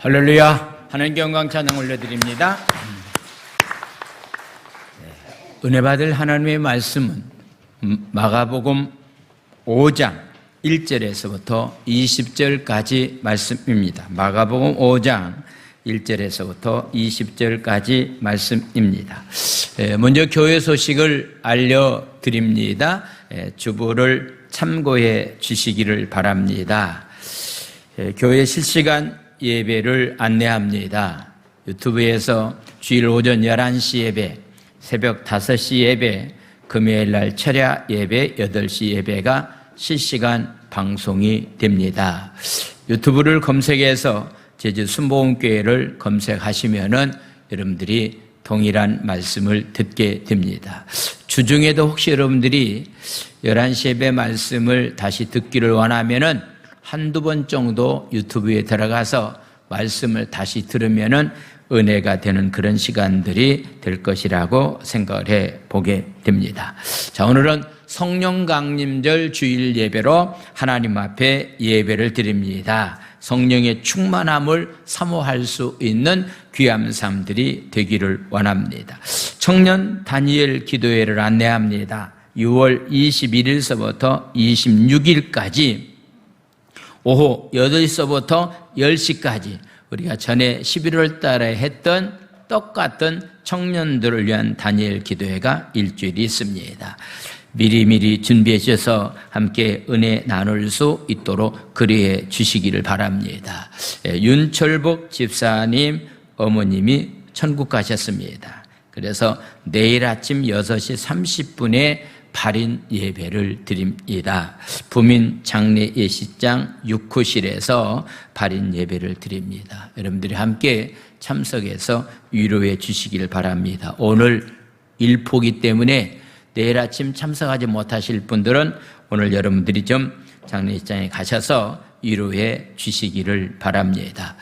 할렐루야. 하나님께 영광 찬양 올려드립니다. 은혜 받을 하나님의 말씀은 마가복음 5장 1절에서부터 20절까지 말씀입니다. 마가복음 5장 1절에서부터 20절까지 말씀입니다. 먼저 교회 소식을 알려드립니다. 주보를 참고해 주시기를 바랍니다. 교회 실시간 예배를 안내합니다. 유튜브에서 주일 오전 11시 예배, 새벽 5시 예배, 금요일날 철야 예배, 8시 예배가 실시간 방송이 됩니다. 유튜브를 검색해서 제주 순복음교회를 검색하시면은 여러분들이 동일한 말씀을 듣게 됩니다. 주중에도 혹시 여러분들이 11시 예배 말씀을 다시 듣기를 원하면은 한두 번 정도 유튜브에 들어가서 말씀을 다시 들으면은 은혜가 되는 그런 시간들이 될 것이라고 생각을 해 보게 됩니다. 자, 오늘은 성령 강림절 주일 예배로 하나님 앞에 예배를 드립니다. 성령의 충만함을 사모할 수 있는 귀한 삶들이 되기를 원합니다. 청년 다니엘 기도회를 안내합니다. 6월 21일서부터 26일까지 오후 8시서부터 10시까지 우리가 전에 11월 달에 했던 똑같은 청년들을 위한 다니엘 기도회가 일주일이 있습니다. 미리미리 준비해 주셔서 함께 은혜 나눌 수 있도록 그리해 주시기를 바랍니다. 윤철복 집사님 어머님이 천국 가셨습니다. 그래서 내일 아침 6시 30분에 발인 예배를 드립니다. 부민 장례 예식장 6호실에서 발인 예배를 드립니다. 여러분들이 함께 참석해서 위로해 주시길 바랍니다. 오늘 일포기 때문에 내일 아침 참석하지 못하실 분들은 오늘 여러분들이 좀 장례식장에 가셔서 위로해 주시기를 바랍니다.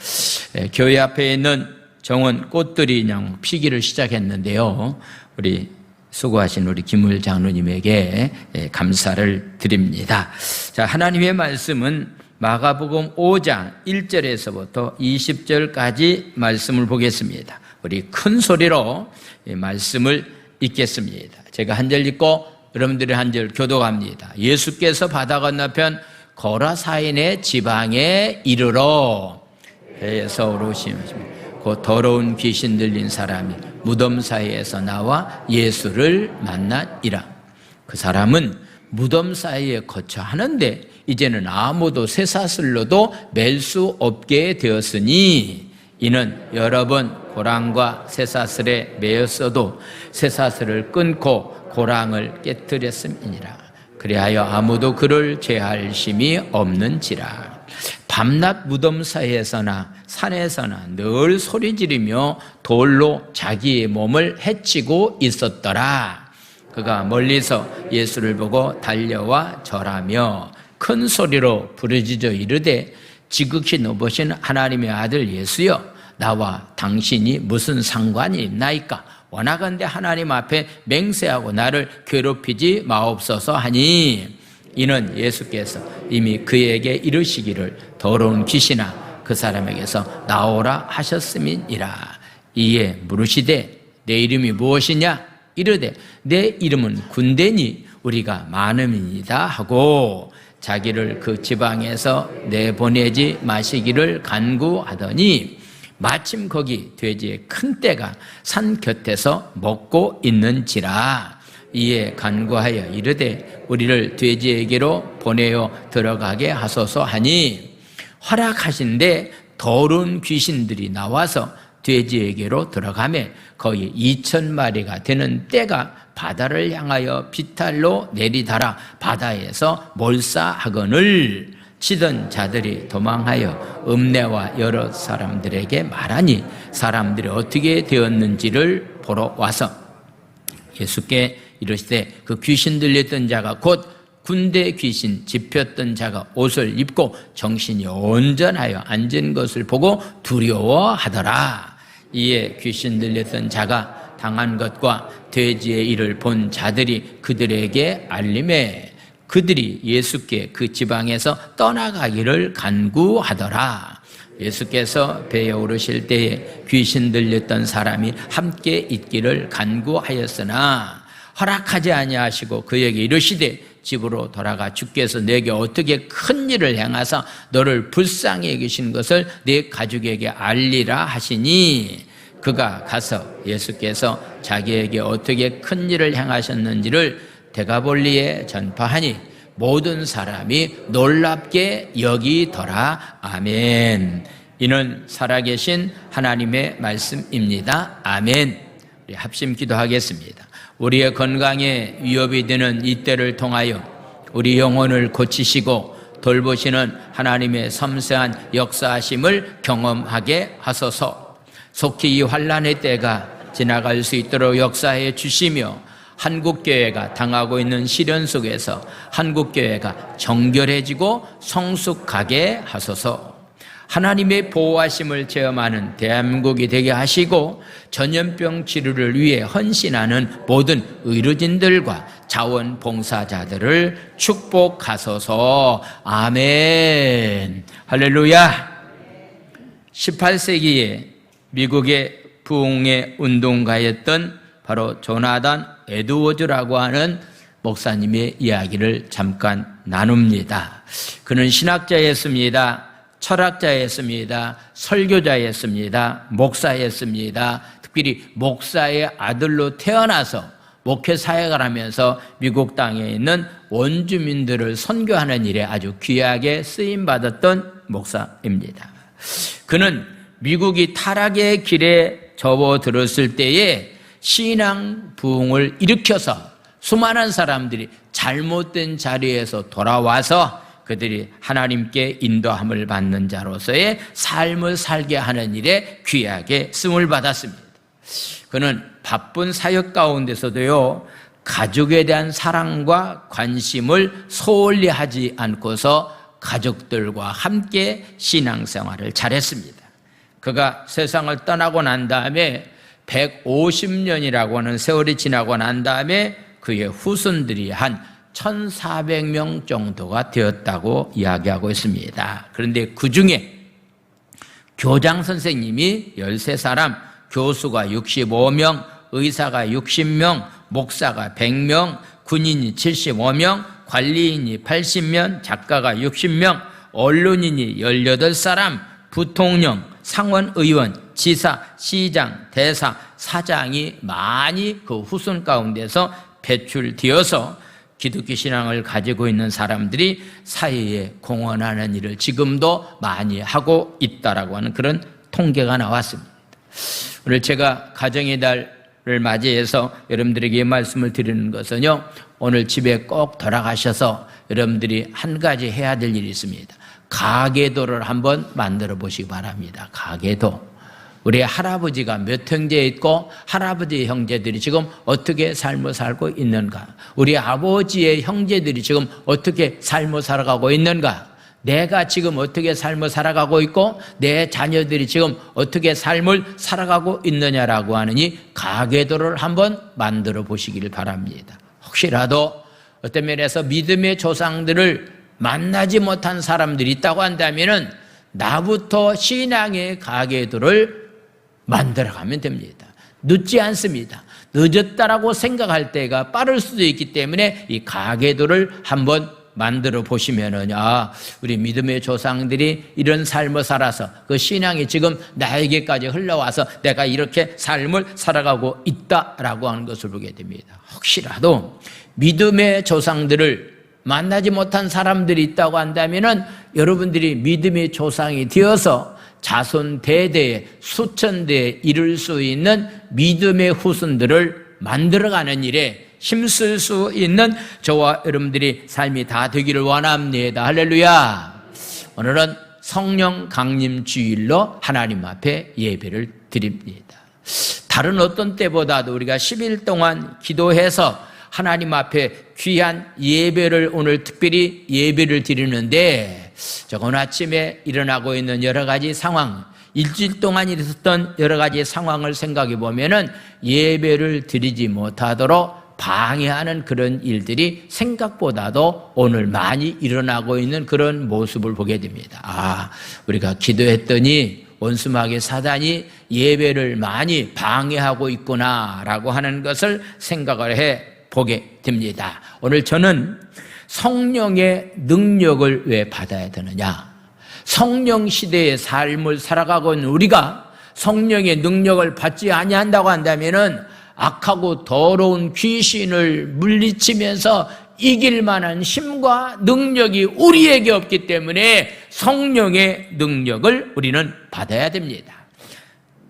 교회 앞에 있는 정원 꽃들이 그냥 피기를 시작했는데요. 우리 수고하신 우리 김을 장로님에게 감사를 드립니다. 자, 하나님의 말씀은 마가복음 5장 1절에서부터 20절까지 말씀을 보겠습니다. 우리 큰 소리로 말씀을 읽겠습니다. 제가 한 절 읽고 여러분들이 한 절 교독합니다. 예수께서 바다 건너편 거라사인의 지방에 이르러 배에서 오르시면 그 더러운 귀신 들린 사람이 무덤 사이에서 나와 예수를 만나니라. 그 사람은 무덤 사이에 거처 하는데 이제는 아무도 쇠사슬로도 맬 수 없게 되었으니 이는 여러 번 고랑과 쇠사슬에 매였어도 쇠사슬을 끊고 고랑을 깨뜨렸음이니라. 그리하여 아무도 그를 죄할 힘이 없는지라. 밤낮 무덤 사이에서나 산에서나 늘 소리 지르며 돌로 자기의 몸을 해치고 있었더라. 그가 멀리서 예수를 보고 달려와 절하며 큰 소리로 부르짖어 이르되 지극히 높으신 하나님의 아들 예수여, 나와 당신이 무슨 상관이 있나이까? 원하건대 하나님 앞에 맹세하고 나를 괴롭히지 마옵소서 하니, 이는 예수께서 이미 그에게 이르시기를 더러운 귀신아 그 사람에게서 나오라 하셨음이니라. 이에 물으시되 내 이름이 무엇이냐? 이르되 내 이름은 군대니 우리가 많음이니이다 하고 자기를 그 지방에서 내보내지 마시기를 간구하더니 마침 거기 돼지의 큰 떼가 산 곁에서 먹고 있는지라. 이에 간구하여 이르되 우리를 돼지에게로 보내어 들어가게 하소서 하니 허락하신데 더러운 귀신들이 나와서 돼지에게로 들어가매 거의 2,000마리가 되는 떼가 바다를 향하여 비탈로 내리달아 바다에서 몰사하거늘 치던 자들이 도망하여 읍내와 여러 사람들에게 말하니 사람들이 어떻게 되었는지를 보러 와서 예수께 이르시되 그 귀신 들렸던 자가 곧 군대 귀신 집혔던 자가 옷을 입고 정신이 온전하여 앉은 것을 보고 두려워하더라. 이에 귀신 들렸던 자가 당한 것과 돼지의 일을 본 자들이 그들에게 알림해 그들이 예수께 그 지방에서 떠나가기를 간구하더라. 예수께서 배에 오르실 때에 귀신 들렸던 사람이 함께 있기를 간구하였으나 허락하지 아니하시고 그에게 이르시되 집으로 돌아가 주께서 내게 어떻게 큰 일을 행하사 너를 불쌍히 여기신 것을 네 가족에게 알리라 하시니 그가 가서 예수께서 자기에게 어떻게 큰 일을 행하셨는지를 데가볼리에 전파하니 모든 사람이 놀랍게 여기더라. 아멘. 이는 살아계신 하나님의 말씀입니다. 아멘. 우리 합심 기도하겠습니다. 우리의 건강에 위협이 되는 이때를 통하여 우리 영혼을 고치시고 돌보시는 하나님의 섬세한 역사하심을 경험하게 하소서. 속히 이 환난의 때가 지나갈 수 있도록 역사해 주시며 한국교회가 당하고 있는 시련 속에서 한국교회가 정결해지고 성숙하게 하소서. 하나님의 보호하심을 체험하는 대한민국이 되게 하시고 전염병 치료를 위해 헌신하는 모든 의료진들과 자원봉사자들을 축복하소서. 아멘. 할렐루야. 18세기에 미국의 부흥의 운동가였던 바로 조나단 에드워즈라고 하는 목사님의 이야기를 잠깐 나눕니다. 그는 신학자였습니다. 철학자였습니다. 설교자였습니다. 목사였습니다. 특별히 목사의 아들로 태어나서 목회 사역을 하면서 미국 땅에 있는 원주민들을 선교하는 일에 아주 귀하게 쓰임받았던 목사입니다. 그는 미국이 타락의 길에 접어들었을 때에 신앙 부흥을 일으켜서 수많은 사람들이 잘못된 자리에서 돌아와서 그들이 하나님께 인도함을 받는 자로서의 삶을 살게 하는 일에 귀하게 쓰임을 받았습니다. 그는 바쁜 사역 가운데서도요, 가족에 대한 사랑과 관심을 소홀히 하지 않고서 가족들과 함께 신앙생활을 잘했습니다. 그가 세상을 떠나고 난 다음에 150년이라고 하는 세월이 지나고 난 다음에 그의 후손들이 한 1,400명 정도가 되었다고 이야기하고 있습니다. 그런데 그 중에 교장 선생님이 13사람, 교수가 65명, 의사가 60명, 목사가 100명, 군인이 75명, 관리인이 80명, 작가가 60명, 언론인이 18사람, 부통령, 상원의원, 지사, 시장, 대사, 사장이 많이 그 후손 가운데서 배출되어서 기독교 신앙을 가지고 있는 사람들이 사회에 공헌하는 일을 지금도 많이 하고 있다라고 하는 그런 통계가 나왔습니다. 오늘 제가 가정의 달을 맞이해서 여러분들에게 이 말씀을 드리는 것은요, 오늘 집에 꼭 돌아가셔서 여러분들이 한 가지 해야 될 일이 있습니다. 가계도를 한번 만들어 보시기 바랍니다. 가계도. 우리 할아버지가 몇 형제 있고 할아버지의 형제들이 지금 어떻게 삶을 살고 있는가? 우리 아버지의 형제들이 지금 어떻게 삶을 살아가고 있는가? 내가 지금 어떻게 삶을 살아가고 있고 내 자녀들이 지금 어떻게 삶을 살아가고 있느냐라고 하는 이 가계도를 한번 만들어 보시길 바랍니다. 혹시라도 어떤 면에서 믿음의 조상들을 만나지 못한 사람들이 있다고 한다면은 나부터 신앙의 가계도를 만들어가면 됩니다. 늦지 않습니다. 늦었다라고 생각할 때가 빠를 수도 있기 때문에 이 가계도를 한번 만들어 보시면은, 우리 믿음의 조상들이 이런 삶을 살아서 그 신앙이 지금 나에게까지 흘러와서 내가 이렇게 삶을 살아가고 있다라고 하는 것을 보게 됩니다. 혹시라도 믿음의 조상들을 만나지 못한 사람들이 있다고 한다면은 여러분들이 믿음의 조상이 되어서 자손 대대에 수천 대에 이룰 수 있는 믿음의 후손들을 만들어가는 일에 힘쓸 수 있는 저와 여러분들이 삶이 다 되기를 원합니다. 할렐루야. 오늘은 성령 강림 주일로 하나님 앞에 예배를 드립니다. 다른 어떤 때보다도 우리가 10일 동안 기도해서 하나님 앞에 귀한 예배를 오늘 특별히 예배를 드리는데, 오늘 아침에 일어나고 있는 여러 가지 상황, 일주일 동안 있었던 여러 가지 상황을 생각해 보면은 예배를 드리지 못하도록 방해하는 그런 일들이 생각보다도 오늘 많이 일어나고 있는 그런 모습을 보게 됩니다. 우리가 기도했더니 원수마귀 사단이 예배를 많이 방해하고 있구나라고 하는 것을 생각을 해 보게 됩니다. 오늘 저는 성령의 능력을 왜 받아야 되느냐? 성령 시대의 삶을 살아가고 있는 우리가 성령의 능력을 받지 아니한다고 한다면은 악하고 더러운 귀신을 물리치면서 이길 만한 힘과 능력이 우리에게 없기 때문에 성령의 능력을 우리는 받아야 됩니다.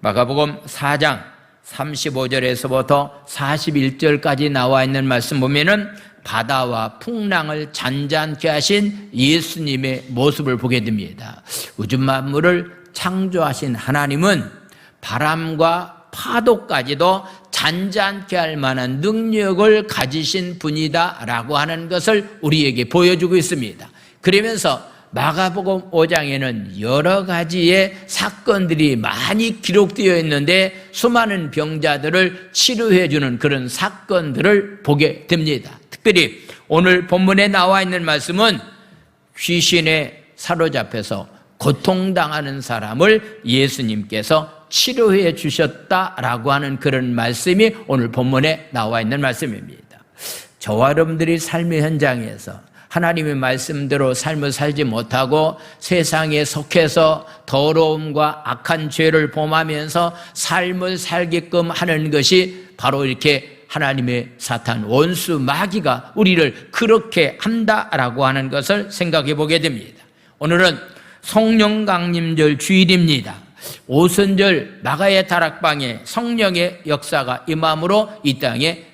마가복음 4장 35절에서부터 41절까지 나와 있는 말씀 보면은 바다와 풍랑을 잔잔케 하신 예수님의 모습을 보게 됩니다. 우주 만물을 창조하신 하나님은 바람과 파도까지도 잔잔케 할 만한 능력을 가지신 분이다라고 하는 것을 우리에게 보여주고 있습니다. 그러면서 마가복음 5장에는 여러 가지의 사건들이 많이 기록되어 있는데 수많은 병자들을 치료해 주는 그런 사건들을 보게 됩니다. 특별히 오늘 본문에 나와 있는 말씀은 귀신에 사로잡혀서 고통당하는 사람을 예수님께서 치료해 주셨다라고 하는 그런 말씀이 오늘 본문에 나와 있는 말씀입니다. 저와 여러분들이 삶의 현장에서 하나님의 말씀대로 삶을 살지 못하고 세상에 속해서 더러움과 악한 죄를 범하면서 삶을 살게끔 하는 것이 바로 이렇게 하나님의 사탄 원수 마귀가 우리를 그렇게 한다라고 하는 것을 생각해 보게 됩니다. 오늘은 성령 강림절 주일입니다. 오순절 마가의 다락방에 성령의 역사가 임함으로 이 땅에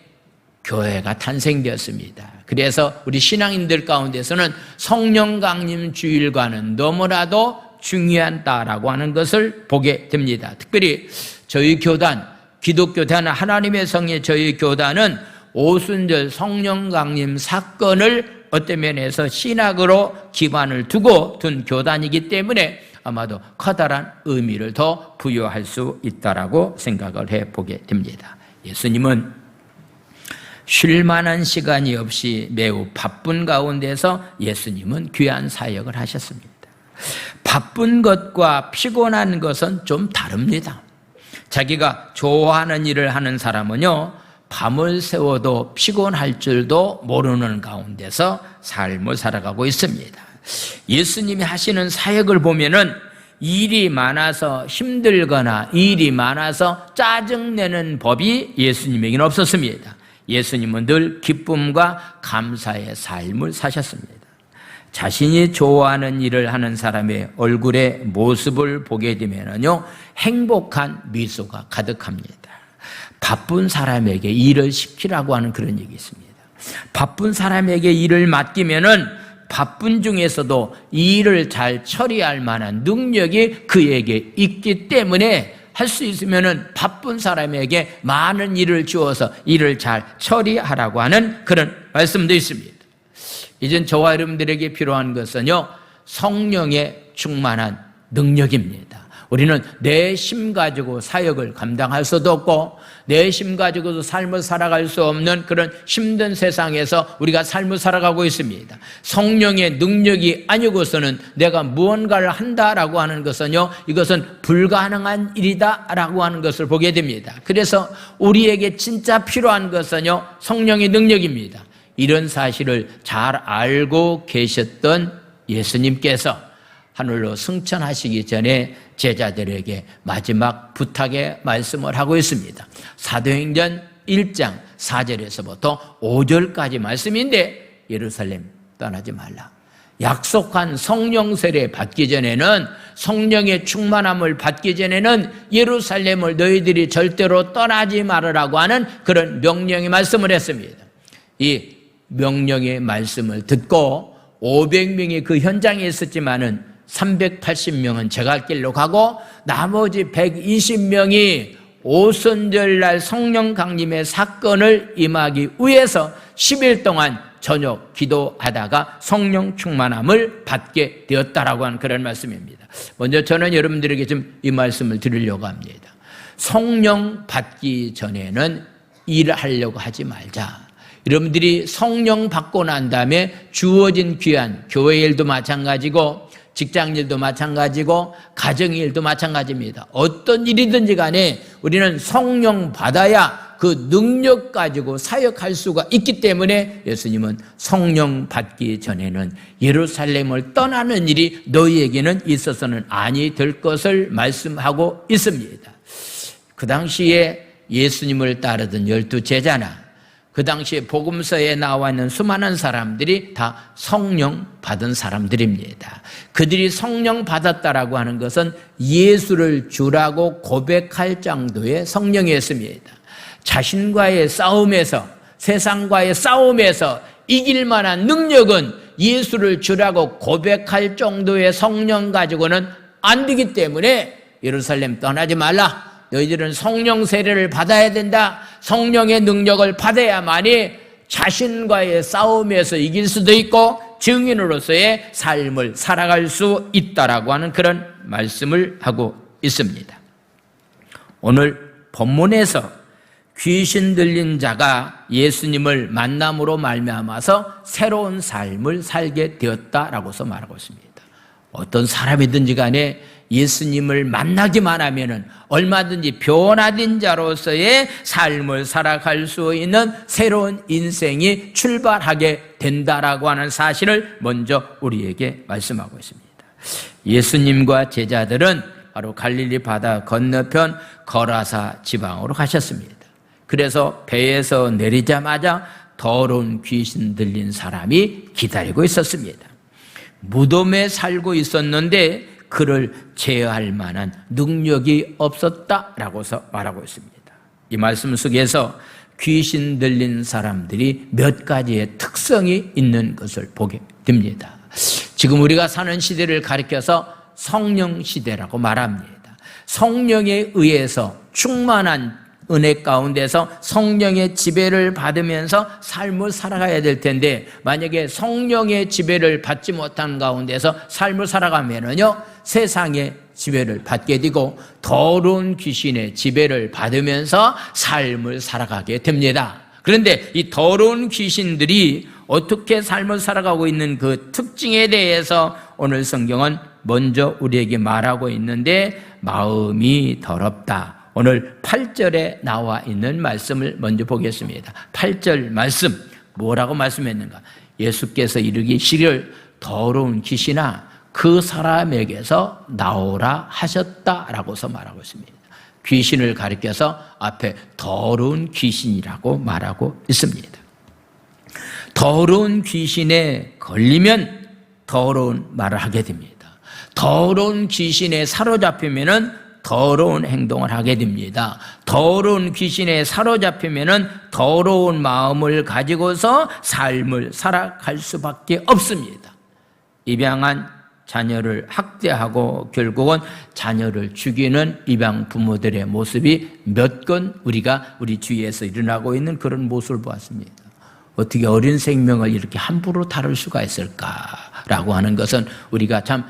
교회가 탄생되었습니다. 그래서 우리 신앙인들 가운데서는 성령 강림 주일과는 너무나도 중요한 때라고 하는 것을 보게 됩니다. 특별히 저희 교단, 기독교단 하나님의 성의 저희 교단은 오순절 성령 강림 사건을 어떤 면에서 신학으로 기반을 두고 둔 교단이기 때문에 아마도 커다란 의미를 더 부여할 수 있다라고 생각을 해보게 됩니다. 예수님은 쉴 만한 시간이 없이 매우 바쁜 가운데서 예수님은 귀한 사역을 하셨습니다. 바쁜 것과 피곤한 것은 좀 다릅니다. 자기가 좋아하는 일을 하는 사람은요, 밤을 새워도 피곤할 줄도 모르는 가운데서 삶을 살아가고 있습니다. 예수님이 하시는 사역을 보면은 일이 많아서 힘들거나 일이 많아서 짜증내는 법이 예수님에게는 없었습니다. 예수님은 늘 기쁨과 감사의 삶을 사셨습니다. 자신이 좋아하는 일을 하는 사람의 얼굴의 모습을 보게 되면요, 행복한 미소가 가득합니다. 바쁜 사람에게 일을 시키라고 하는 그런 얘기 있습니다. 바쁜 사람에게 일을 맡기면은 바쁜 중에서도 이 일을 잘 처리할 만한 능력이 그에게 있기 때문에 할 수 있으면은 바쁜 사람에게 많은 일을 주어서 일을 잘 처리하라고 하는 그런 말씀도 있습니다. 이젠 저와 여러분들에게 필요한 것은요, 성령의 충만한 능력입니다. 우리는 내 힘 가지고 사역을 감당할 수도 없고 내 힘 가지고도 삶을 살아갈 수 없는 그런 힘든 세상에서 우리가 삶을 살아가고 있습니다. 성령의 능력이 아니고서는 내가 무언가를 한다라고 하는 것은요, 이것은 불가능한 일이다라고 하는 것을 보게 됩니다. 그래서 우리에게 진짜 필요한 것은요, 성령의 능력입니다. 이런 사실을 잘 알고 계셨던 예수님께서 하늘로 승천하시기 전에 제자들에게 마지막 부탁의 말씀을 하고 있습니다. 사도행전 1장 4절에서부터 5절까지 말씀인데, 예루살렘 떠나지 말라. 약속한 성령 세례 받기 전에는, 성령의 충만함을 받기 전에는 예루살렘을 너희들이 절대로 떠나지 말으라고 하는 그런 명령의 말씀을 했습니다. 이 명령의 말씀을 듣고 500명이 그 현장에 있었지만은 380명은 제갈길로 가고 나머지 120명이 오순절날 성령 강림의 사건을 임하기 위해서 10일 동안 저녁 기도하다가 성령 충만함을 받게 되었다라고 하는 그런 말씀입니다. 먼저 저는 여러분들에게 좀 이 말씀을 드리려고 합니다. 성령 받기 전에는 일하려고 하지 말자. 여러분들이 성령 받고 난 다음에 주어진 귀한 교회 일도 마찬가지고 직장 일도 마찬가지고 가정 일도 마찬가지입니다. 어떤 일이든지 간에 우리는 성령 받아야 그 능력 가지고 사역할 수가 있기 때문에 예수님은 성령 받기 전에는 예루살렘을 떠나는 일이 너희에게는 있어서는 아니 될 것을 말씀하고 있습니다. 그 당시에 예수님을 따르던 12 제자나 그 당시에 복음서에 나와 있는 수많은 사람들이 다 성령 받은 사람들입니다. 그들이 성령 받았다라고 하는 것은 예수를 주라고 고백할 정도의 성령이었습니다. 자신과의 싸움에서, 세상과의 싸움에서 이길 만한 능력은 예수를 주라고 고백할 정도의 성령 가지고는 안 되기 때문에 예루살렘 떠나지 말라. 너희들은 성령 세례를 받아야 된다. 성령의 능력을 받아야만이 자신과의 싸움에서 이길 수도 있고 증인으로서의 삶을 살아갈 수 있다라고 하는 그런 말씀을 하고 있습니다. 오늘 본문에서 귀신 들린 자가 예수님을 만남으로 말미암아서 새로운 삶을 살게 되었다라고서 말하고 있습니다. 어떤 사람이든지 간에 예수님을 만나기만 하면은 얼마든지 변화된 자로서의 삶을 살아갈 수 있는 새로운 인생이 출발하게 된다라고 하는 사실을 먼저 우리에게 말씀하고 있습니다. 예수님과 제자들은 바로 갈릴리 바다 건너편 거라사 지방으로 가셨습니다. 그래서 배에서 내리자마자 더러운 귀신 들린 사람이 기다리고 있었습니다. 무덤에 살고 있었는데 그를 제어할 만한 능력이 없었다라고서 말하고 있습니다. 이 말씀 속에서 귀신 들린 사람들이 몇 가지의 특성이 있는 것을 보게 됩니다. 지금 우리가 사는 시대를 가리켜서 성령 시대라고 말합니다. 성령에 의해서 충만한 은혜 가운데서 성령의 지배를 받으면서 삶을 살아가야 될 텐데 만약에 성령의 지배를 받지 못한 가운데서 삶을 살아가면은요 세상의 지배를 받게 되고 더러운 귀신의 지배를 받으면서 삶을 살아가게 됩니다. 그런데 이 더러운 귀신들이 어떻게 삶을 살아가고 있는 그 특징에 대해서 오늘 성경은 먼저 우리에게 말하고 있는데 마음이 더럽다. 오늘 8절에 나와 있는 말씀을 먼저 보겠습니다. 8절 말씀 뭐라고 말씀했는가? 예수께서 이르기를 더러운 귀신아 그 사람에게서 나오라 하셨다라고서 말하고 있습니다. 귀신을 가리켜서 앞에 더러운 귀신이라고 말하고 있습니다. 더러운 귀신에 걸리면 더러운 말을 하게 됩니다. 더러운 귀신에 사로잡히면은 더러운 행동을 하게 됩니다. 더러운 귀신에 사로잡히면은 더러운 마음을 가지고서 삶을 살아갈 수밖에 없습니다. 입양한 자녀를 학대하고 결국은 자녀를 죽이는 입양 부모들의 모습이 몇 건 우리가 우리 주위에서 일어나고 있는 그런 모습을 보았습니다. 어떻게 어린 생명을 이렇게 함부로 다룰 수가 있을까라고 하는 것은 우리가 참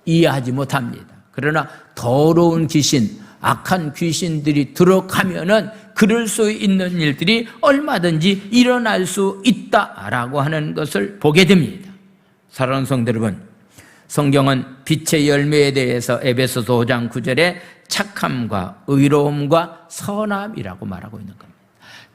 이해하지 못합니다. 그러나 더러운 귀신, 악한 귀신들이 들어가면은 그럴 수 있는 일들이 얼마든지 일어날 수 있다라고 하는 것을 보게 됩니다. 사랑하는 성도 여러분, 성경은 빛의 열매에 대해서 에베소서 5장 9절에 착함과 의로움과 선함이라고 말하고 있는 겁니다.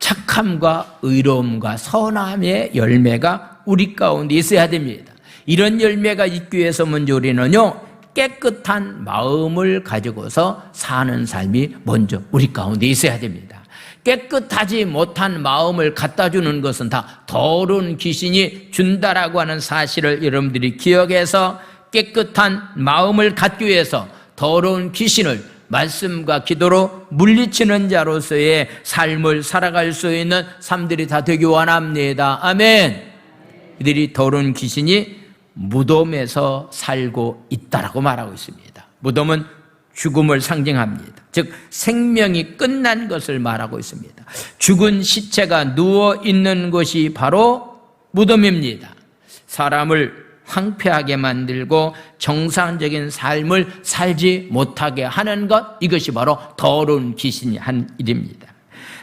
착함과 의로움과 선함의 열매가 우리 가운데 있어야 됩니다. 이런 열매가 있기 위해서 먼저 우리는요 깨끗한 마음을 가지고서 사는 삶이 먼저 우리 가운데 있어야 됩니다. 깨끗하지 못한 마음을 갖다 주는 것은 다 더러운 귀신이 준다라고 하는 사실을 여러분들이 기억해서 깨끗한 마음을 갖기 위해서 더러운 귀신을 말씀과 기도로 물리치는 자로서의 삶을 살아갈 수 있는 삶들이 다 되기 원합니다. 아멘. 이들이 더러운 귀신이 무덤에서 살고 있다라고 말하고 있습니다. 무덤은 죽음을 상징합니다. 즉 생명이 끝난 것을 말하고 있습니다. 죽은 시체가 누워 있는 곳이 바로 무덤입니다. 사람을 황폐하게 만들고 정상적인 삶을 살지 못하게 하는 것, 이것이 바로 더러운 귀신이 한 일입니다.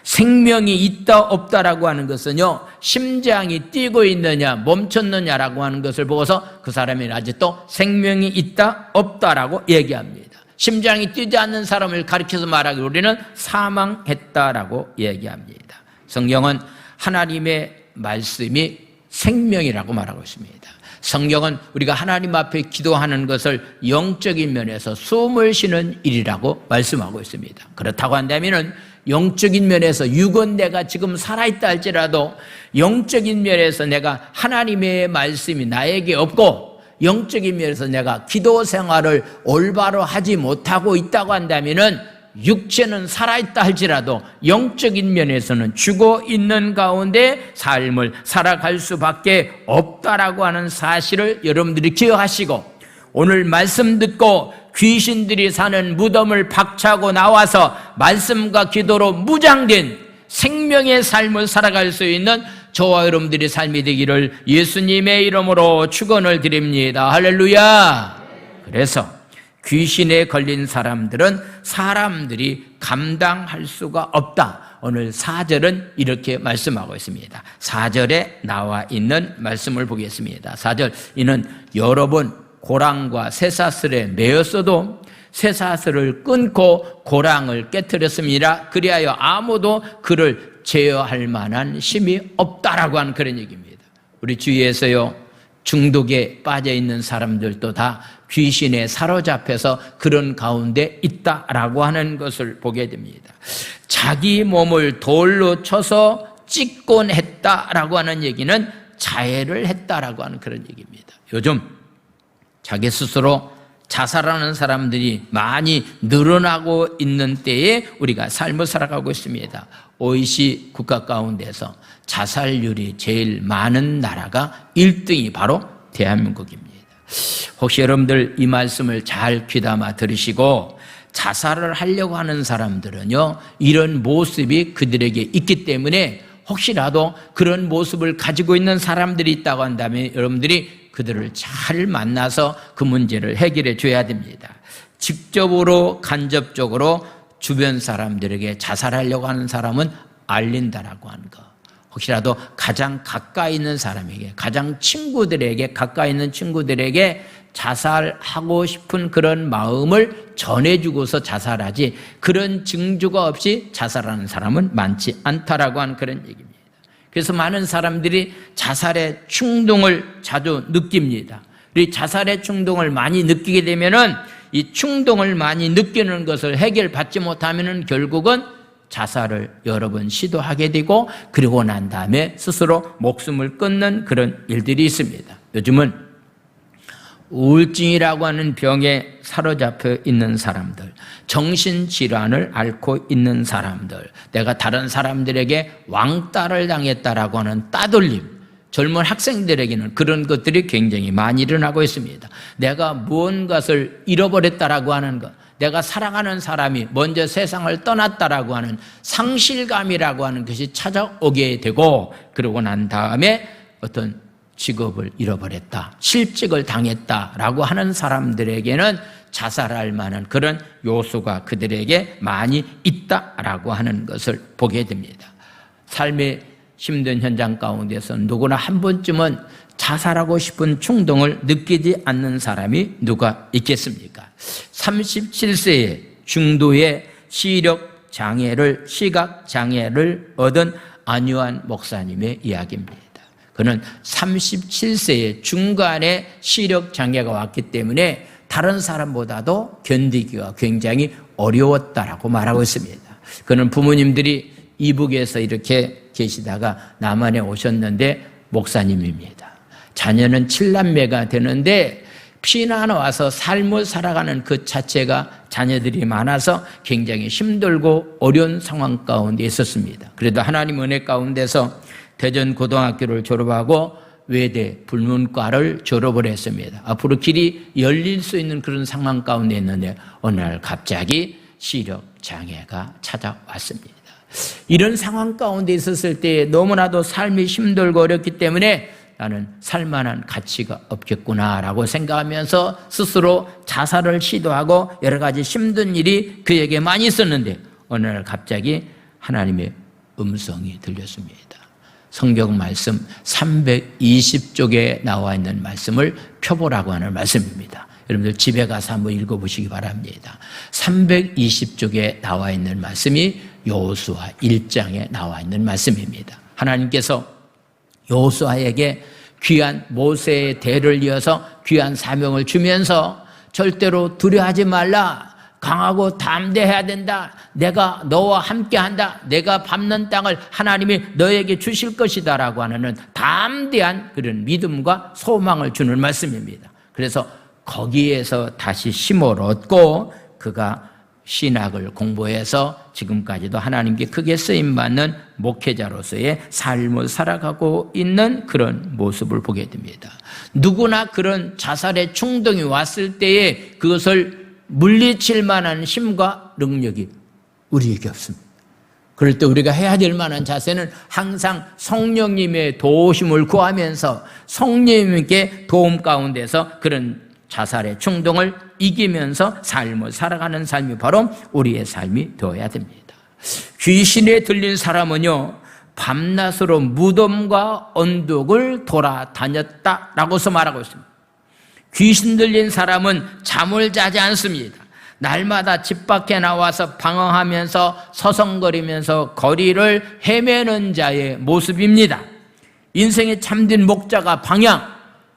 생명이 있다 없다라고 하는 것은요, 심장이 뛰고 있느냐 멈췄느냐라고 하는 것을 보고서 그 사람이 아직도 생명이 있다 없다라고 얘기합니다. 심장이 뛰지 않는 사람을 가리켜서 말하기로 우리는 사망했다라고 얘기합니다. 성경은 하나님의 말씀이 생명이라고 말하고 있습니다. 성경은 우리가 하나님 앞에 기도하는 것을 영적인 면에서 숨을 쉬는 일이라고 말씀하고 있습니다. 그렇다고 한다면은 영적인 면에서 육은 내가 지금 살아있다 할지라도 영적인 면에서 내가 하나님의 말씀이 나에게 없고 영적인 면에서 내가 기도 생활을 올바로 하지 못하고 있다고 한다면은 육체는 살아있다 할지라도 영적인 면에서는 죽어 있는 가운데 삶을 살아갈 수밖에 없다라고 하는 사실을 여러분들이 기억하시고, 오늘 말씀 듣고 귀신들이 사는 무덤을 박차고 나와서 말씀과 기도로 무장된 생명의 삶을 살아갈 수 있는 저와 여러분들의 삶이 되기를 예수님의 이름으로 축원을 드립니다. 할렐루야. 그래서 귀신에 걸린 사람들은 사람들이 감당할 수가 없다. 오늘 4절은 이렇게 말씀하고 있습니다. 4절에 나와 있는 말씀을 보겠습니다. 4절, 이는 여러 번 고랑과 쇠사슬에 매였어도 쇠사슬을 끊고 고랑을 깨뜨렸습니다. 그리하여 아무도 그를 제어할 만한 힘이 없다라고 하는 그런 얘기입니다. 우리 주위에서요, 중독에 빠져 있는 사람들도 다 귀신에 사로잡혀서 그런 가운데 있다라고 하는 것을 보게 됩니다. 자기 몸을 돌로 쳐서 찢곤 했다라고 하는 얘기는 자해를 했다라고 하는 그런 얘기입니다. 요즘 자기 스스로 자살하는 사람들이 많이 늘어나고 있는 때에 우리가 삶을 살아가고 있습니다. OECD 국가 가운데서 자살률이 제일 많은 나라가 1등이 바로 대한민국입니다. 혹시 여러분들 이 말씀을 잘 귀담아 들으시고 자살을 하려고 하는 사람들은요, 이런 모습이 그들에게 있기 때문에 혹시라도 그런 모습을 가지고 있는 사람들이 있다고 한다면 여러분들이 그들을 잘 만나서 그 문제를 해결해 줘야 됩니다. 직접으로 간접적으로 주변 사람들에게 자살하려고 하는 사람은 알린다라고 하는 거. 혹시라도 가장 가까이 있는 사람에게, 가장 친구들에게, 가까이 있는 친구들에게 자살하고 싶은 그런 마음을 전해주고서 자살하지, 그런 징조가 없이 자살하는 사람은 많지 않다라고 하는 그런 얘기입니다. 그래서 많은 사람들이 자살의 충동을 자주 느낍니다. 이 자살의 충동을 많이 느끼게 되면은 이 충동을 많이 느끼는 것을 해결받지 못하면은 결국은 자살을 여러 번 시도하게 되고, 그리고 난 다음에 스스로 목숨을 끊는 그런 일들이 있습니다. 요즘은 우울증이라고 하는 병에 사로잡혀 있는 사람들, 정신질환을 앓고 있는 사람들, 내가 다른 사람들에게 왕따를 당했다라고 하는 따돌림, 젊은 학생들에게는 그런 것들이 굉장히 많이 일어나고 있습니다. 내가 무언가를 잃어버렸다라고 하는 것, 내가 사랑하는 사람이 먼저 세상을 떠났다라고 하는 상실감이라고 하는 것이 찾아오게 되고, 그러고 난 다음에 어떤 직업을 잃어버렸다, 실직을 당했다라고 하는 사람들에게는 자살할 만한 그런 요소가 그들에게 많이 있다라고 하는 것을 보게 됩니다. 삶의 힘든 현장 가운데서 누구나 한 번쯤은 자살하고 싶은 충동을 느끼지 않는 사람이 누가 있겠습니까? 37세에 중도의 시각 장애를 얻은 안유한 목사님의 이야기입니다. 그는 37세의 중간에 시력 장애가 왔기 때문에 다른 사람보다도 견디기가 굉장히 어려웠다라고 말하고 있습니다. 그는 부모님들이 이북에서 이렇게 계시다가 남한에 오셨는데 목사님입니다. 자녀는 7남매가 되는데 피난 와서 삶을 살아가는 그 자체가 자녀들이 많아서 굉장히 힘들고 어려운 상황 가운데 있었습니다. 그래도 하나님 은혜 가운데서 대전 고등학교를 졸업하고 외대 불문과를 졸업을 했습니다. 앞으로 길이 열릴 수 있는 그런 상황 가운데 있는데 어느 날 갑자기 시력 장애가 찾아왔습니다. 이런 상황 가운데 있었을 때 너무나도 삶이 힘들고 어렵기 때문에 나는 살만한 가치가 없겠구나라고 생각하면서 스스로 자살을 시도하고 여러 가지 힘든 일이 그에게 많이 있었는데 어느 날 갑자기 하나님의 음성이 들렸습니다. 성경 말씀 320쪽에 나와 있는 말씀을 표보라고 하는 말씀입니다. 여러분들 집에 가서 한번 읽어보시기 바랍니다. 320쪽에 나와 있는 말씀이 여호수아 1장에 나와 있는 말씀입니다. 하나님께서 여호수아에게 귀한 모세의 대를 이어서 귀한 사명을 주면서 절대로 두려워하지 말라, 강하고 담대해야 된다, 내가 너와 함께한다, 내가 밟는 땅을 하나님이 너에게 주실 것이다 라고 하는 담대한 그런 믿음과 소망을 주는 말씀입니다. 그래서 거기에서 다시 힘을 얻고 그가 신학을 공부해서 지금까지도 하나님께 크게 쓰임받는 목회자로서의 삶을 살아가고 있는 그런 모습을 보게 됩니다. 누구나 그런 자살의 충동이 왔을 때에 그것을 물리칠 만한 힘과 능력이 우리에게 없습니다. 그럴 때 우리가 해야 될 만한 자세는 항상 성령님의 도우심을 구하면서 성령님께 도움 가운데서 그런 자살의 충동을 이기면서 삶을 살아가는 삶이 바로 우리의 삶이 되어야 됩니다. 귀신에 들린 사람은요, 밤낮으로 무덤과 언덕을 돌아다녔다라고서 말하고 있습니다. 귀신 들린 사람은 잠을 자지 않습니다. 날마다 집 밖에 나와서 방황하면서 서성거리면서 거리를 헤매는 자의 모습입니다. 인생의 참된 목자가 방향,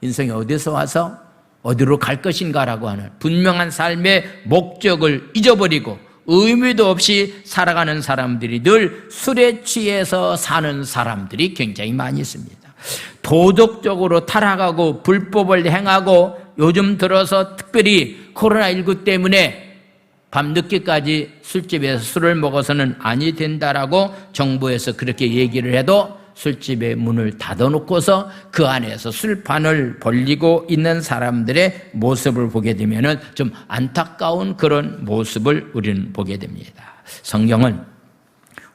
인생이 어디서 와서 어디로 갈 것인가라고 하는 분명한 삶의 목적을 잊어버리고 의미도 없이 살아가는 사람들이 늘 술에 취해서 사는 사람들이 굉장히 많이 있습니다. 도덕적으로 타락하고 불법을 행하고 요즘 들어서 특별히 코로나19 때문에 밤늦게까지 술집에서 술을 먹어서는 아니 된다라고 정부에서 그렇게 얘기를 해도 술집의 문을 닫아놓고서 그 안에서 술판을 벌리고 있는 사람들의 모습을 보게 되면 좀 안타까운 그런 모습을 우리는 보게 됩니다. 성경은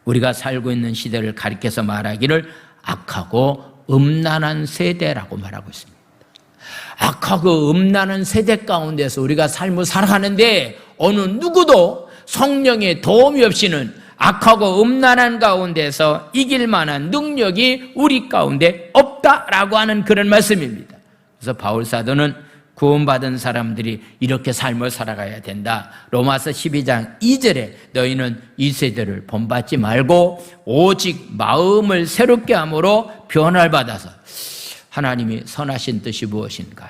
우리가 살고 있는 시대를 가리켜서 말하기를 악하고 음란한 세대라고 말하고 있습니다. 악하고 음란한 세대 가운데서 우리가 삶을 살아가는데 어느 누구도 성령의 도움이 없이는 악하고 음란한 가운데서 이길 만한 능력이 우리 가운데 없다라고 하는 그런 말씀입니다. 그래서 바울 사도는 구원받은 사람들이 이렇게 삶을 살아가야 된다. 로마서 12장 2절에 너희는 이 세대를 본받지 말고 오직 마음을 새롭게 함으로 변화를 받아서 하나님이 선하신 뜻이 무엇인가?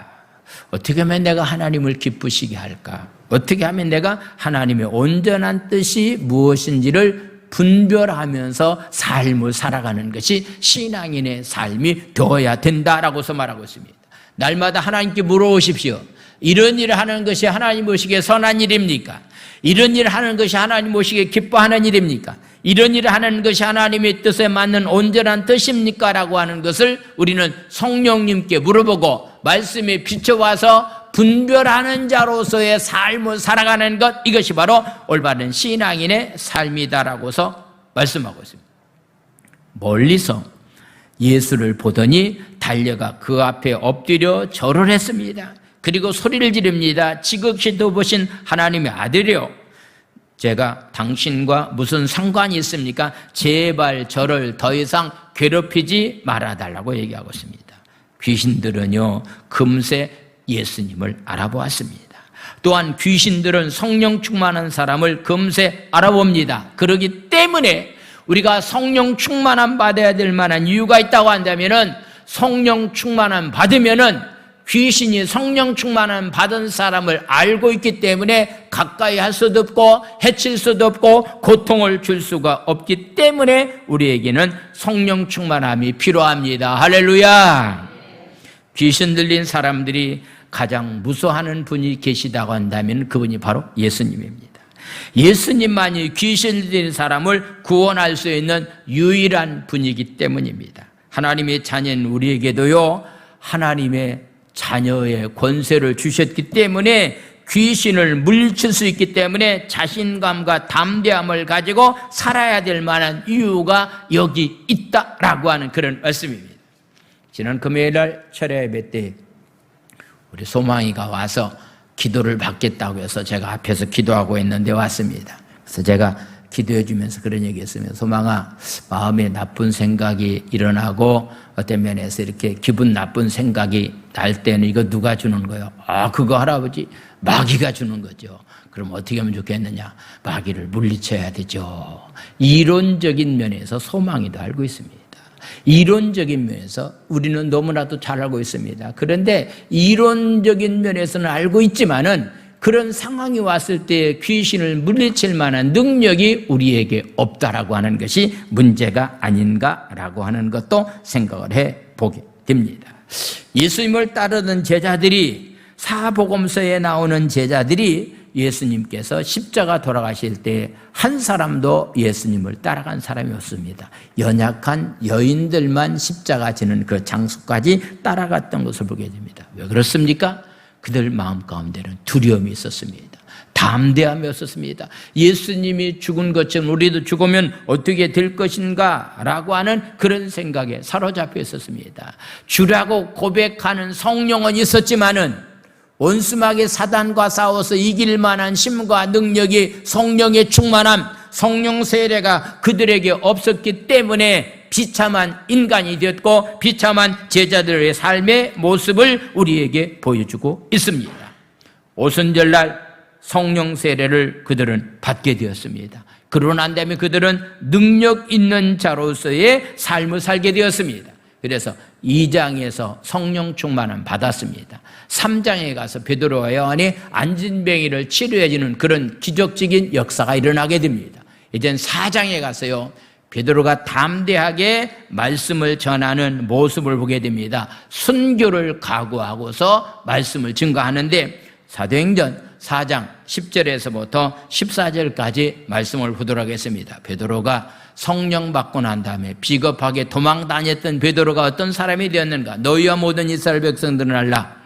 어떻게 하면 내가 하나님을 기쁘시게 할까? 어떻게 하면 내가 하나님의 온전한 뜻이 무엇인지를 분별하면서 삶을 살아가는 것이 신앙인의 삶이 되어야 된다라고서 말하고 있습니다. 날마다 하나님께 물어보십시오. 이런 일을 하는 것이 하나님 보시기에 선한 일입니까? 이런 일을 하는 것이 하나님 보시기에 기뻐하는 일입니까? 이런 일을 하는 것이 하나님의 뜻에 맞는 온전한 뜻입니까? 라고 하는 것을 우리는 성령님께 물어보고 말씀에 비춰와서 분별하는 자로서의 삶을 살아가는 것, 이것이 바로 올바른 신앙인의 삶이다라고서 말씀하고 있습니다. 멀리서 예수를 보더니 달려가 그 앞에 엎드려 절을 했습니다. 그리고 소리를 지릅니다. 지극히 높으신 하나님의 아들이요, 제가 당신과 무슨 상관이 있습니까? 제발 저를 더 이상 괴롭히지 말아달라고 얘기하고 있습니다. 귀신들은요, 금세 예수님을 알아보았습니다. 또한 귀신들은 성령 충만한 사람을 금세 알아봅니다. 그렇기 때문에 우리가 성령 충만함 받아야 될 만한 이유가 있다고 한다면은, 성령 충만함 받으면은 귀신이 성령 충만함 받은 사람을 알고 있기 때문에 가까이 할 수도 없고 해칠 수도 없고 고통을 줄 수가 없기 때문에 우리에게는 성령 충만함이 필요합니다. 할렐루야. 귀신 들린 사람들이 가장 무서워하는 분이 계시다고 한다면 그분이 바로 예수님입니다. 예수님만이 귀신 들린 사람을 구원할 수 있는 유일한 분이기 때문입니다. 하나님의 자녀인 우리에게도요, 하나님의 자녀의 권세를 주셨기 때문에 귀신을 물리칠 수 있기 때문에 자신감과 담대함을 가지고 살아야 될 만한 이유가 여기 있다라고 하는 그런 말씀입니다. 지난 금요일날 철야 예배 때 우리 소망이가 와서 기도를 받겠다고 해서 제가 앞에서 기도하고 있는데 왔습니다. 그래서 제가 기도해 주면서 그런 얘기 했으면, 소망아, 마음에 나쁜 생각이 일어나고 어떤 면에서 이렇게 기분 나쁜 생각이 날 때는 이거 누가 주는 거예요? 그거 할아버지 마귀가 주는 거죠. 그럼 어떻게 하면 좋겠느냐? 마귀를 물리쳐야 되죠. 이론적인 면에서 소망이도 알고 있습니다. 이론적인 면에서 우리는 너무나도 잘 알고 있습니다. 그런데 이론적인 면에서는 알고 있지만은 그런 상황이 왔을 때 귀신을 물리칠 만한 능력이 우리에게 없다라고 하는 것이 문제가 아닌가라고 하는 것도 생각을 해보게 됩니다. 예수님을 따르던 제자들이, 사복음서에 나오는 제자들이 예수님께서 십자가 돌아가실 때 한 사람도 예수님을 따라간 사람이 없습니다. 연약한 여인들만 십자가 지는 그 장소까지 따라갔던 것을 보게 됩니다. 왜 그렇습니까? 그들 마음 가운데는 두려움이 있었습니다. 담대함이 없었습니다. 예수님이 죽은 것처럼 우리도 죽으면 어떻게 될 것인가 라고 하는 그런 생각에 사로잡혀 있었습니다. 주라고 고백하는 성령은 있었지만은 원수마귀 사단과 싸워서 이길 만한 힘과 능력이, 성령의 충만함, 성령 세례가 그들에게 없었기 때문에 비참한 인간이 되었고 비참한 제자들의 삶의 모습을 우리에게 보여주고 있습니다. 오순절날 성령 세례를 그들은 받게 되었습니다. 그러고 난 다음에 그들은 능력 있는 자로서의 삶을 살게 되었습니다. 그래서 2장에서 성령 충만함 받았습니다. 3장에 가서 베드로와 요한이 안진뱅이를 치료해 주는 그런 기적적인 역사가 일어나게 됩니다. 이젠 4장에 가서요, 베드로가 담대하게 말씀을 전하는 모습을 보게 됩니다. 순교를 각오하고서 말씀을 증거하는데, 사도행전 4장 10절에서부터 14절까지 말씀을 보도록 하겠습니다. 베드로가 성령 받고 난 다음에 비겁하게 도망 다녔던 베드로가 어떤 사람이 되었는가? 너희와 모든 이스라엘 백성들은 알라.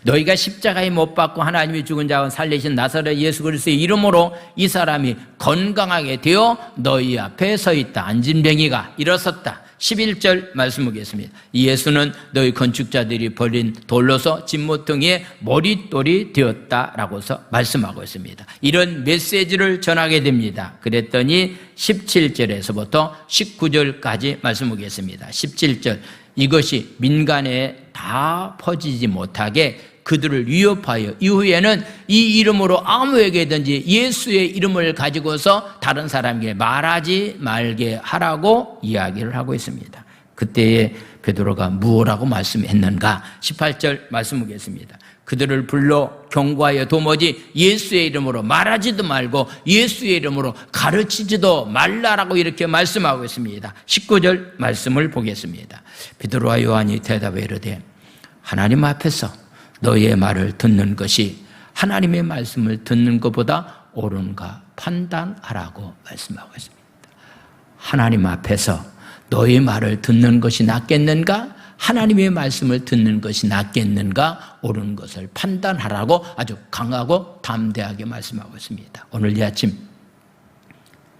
너희가 십자가에 못 박고 하나님이 죽은 자와 살리신 나사렛 예수 그리스도의 이름으로 이 사람이 건강하게 되어 너희 앞에 서 있다. 안진뱅이가 일어섰다. 11절 말씀 보겠습니다. 이 예수는 너희 건축자들이 버린 돌로서 진모퉁이의 머릿돌이 되었다라고서 말씀하고 있습니다. 이런 메시지를 전하게 됩니다. 그랬더니 17절에서부터 19절까지 말씀 보겠습니다. 17절, 이것이 민간에 다 퍼지지 못하게 그들을 위협하여 이후에는 이 이름으로 아무에게든지 예수의 이름을 가지고서 다른 사람에게 말하지 말게 하라고 이야기를 하고 있습니다. 그때에 베드로가 무엇라고 말씀했는가? 18절 말씀 보겠습니다. 그들을 불러 경고하여 도무지 예수의 이름으로 말하지도 말고 예수의 이름으로 가르치지도 말라라고 이렇게 말씀하고 있습니다. 19절 말씀을 보겠습니다. 베드로와 요한이 대답해 이르되 하나님 앞에서 너희의 말을 듣는 것이 하나님의 말씀을 듣는 것보다 옳은가 판단하라고 말씀하고 있습니다. 하나님 앞에서 너희 말을 듣는 것이 낫겠는가? 하나님의 말씀을 듣는 것이 낫겠는가? 옳은 것을 판단하라고 아주 강하고 담대하게 말씀하고 있습니다. 오늘 이 아침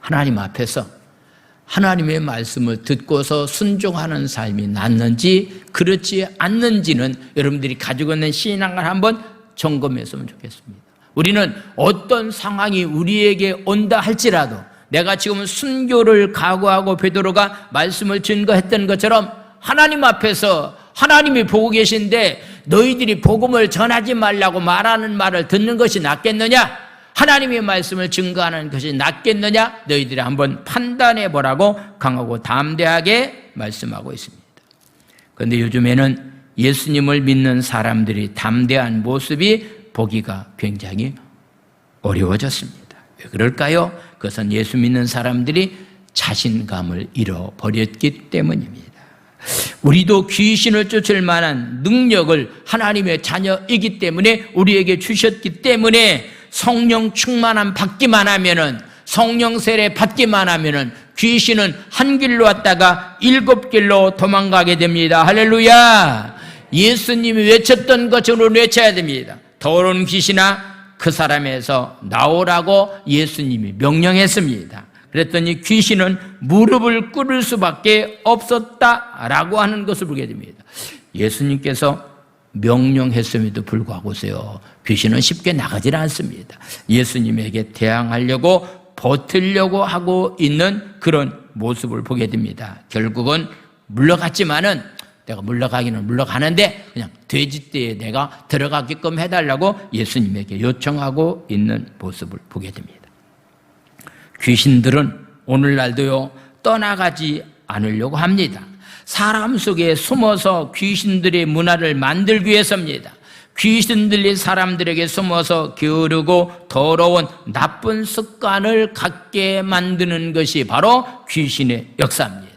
하나님 앞에서 하나님의 말씀을 듣고서 순종하는 삶이 낫는지 그렇지 않는지는 여러분들이 가지고 있는 신앙을 한번 점검했으면 좋겠습니다. 우리는 어떤 상황이 우리에게 온다 할지라도 내가 지금 순교를 각오하고 베드로가 말씀을 증거했던 것처럼 하나님 앞에서 하나님이 보고 계신데 너희들이 복음을 전하지 말라고 말하는 말을 듣는 것이 낫겠느냐? 하나님의 말씀을 증거하는 것이 낫겠느냐? 너희들이 한번 판단해 보라고 강하고 담대하게 말씀하고 있습니다. 그런데 요즘에는 예수님을 믿는 사람들이 담대한 모습이 보기가 굉장히 어려워졌습니다. 왜 그럴까요? 그것은 예수 믿는 사람들이 자신감을 잃어버렸기 때문입니다. 우리도 귀신을 쫓을 만한 능력을 하나님의 자녀이기 때문에 우리에게 주셨기 때문에 성령 충만함 받기만 하면은, 성령 세례 받기만 하면은 귀신은 한 길로 왔다가 7길로 도망가게 됩니다. 할렐루야! 예수님이 외쳤던 것처럼 외쳐야 됩니다. 더러운 귀신아 그 사람에서 나오라고 예수님이 명령했습니다. 그랬더니 귀신은 무릎을 꿇을 수밖에 없었다라고 하는 것을 보게 됩니다. 예수님께서 명령했음에도 불구하고서요, 귀신은 쉽게 나가질 않습니다. 예수님에게 대항하려고 버티려고 하고 있는 그런 모습을 보게 됩니다. 결국은 물러갔지만은 내가 물러가기는 물러가는데 그냥 돼지떼에 내가 들어가게끔 해달라고 예수님에게 요청하고 있는 모습을 보게 됩니다. 귀신들은 오늘날도요 떠나가지 않으려고 합니다. 사람 속에 숨어서 귀신들의 문화를 만들기 위해서입니다. 귀신들이 사람들에게 숨어서 게으르고 더러운 나쁜 습관을 갖게 만드는 것이 바로 귀신의 역사입니다.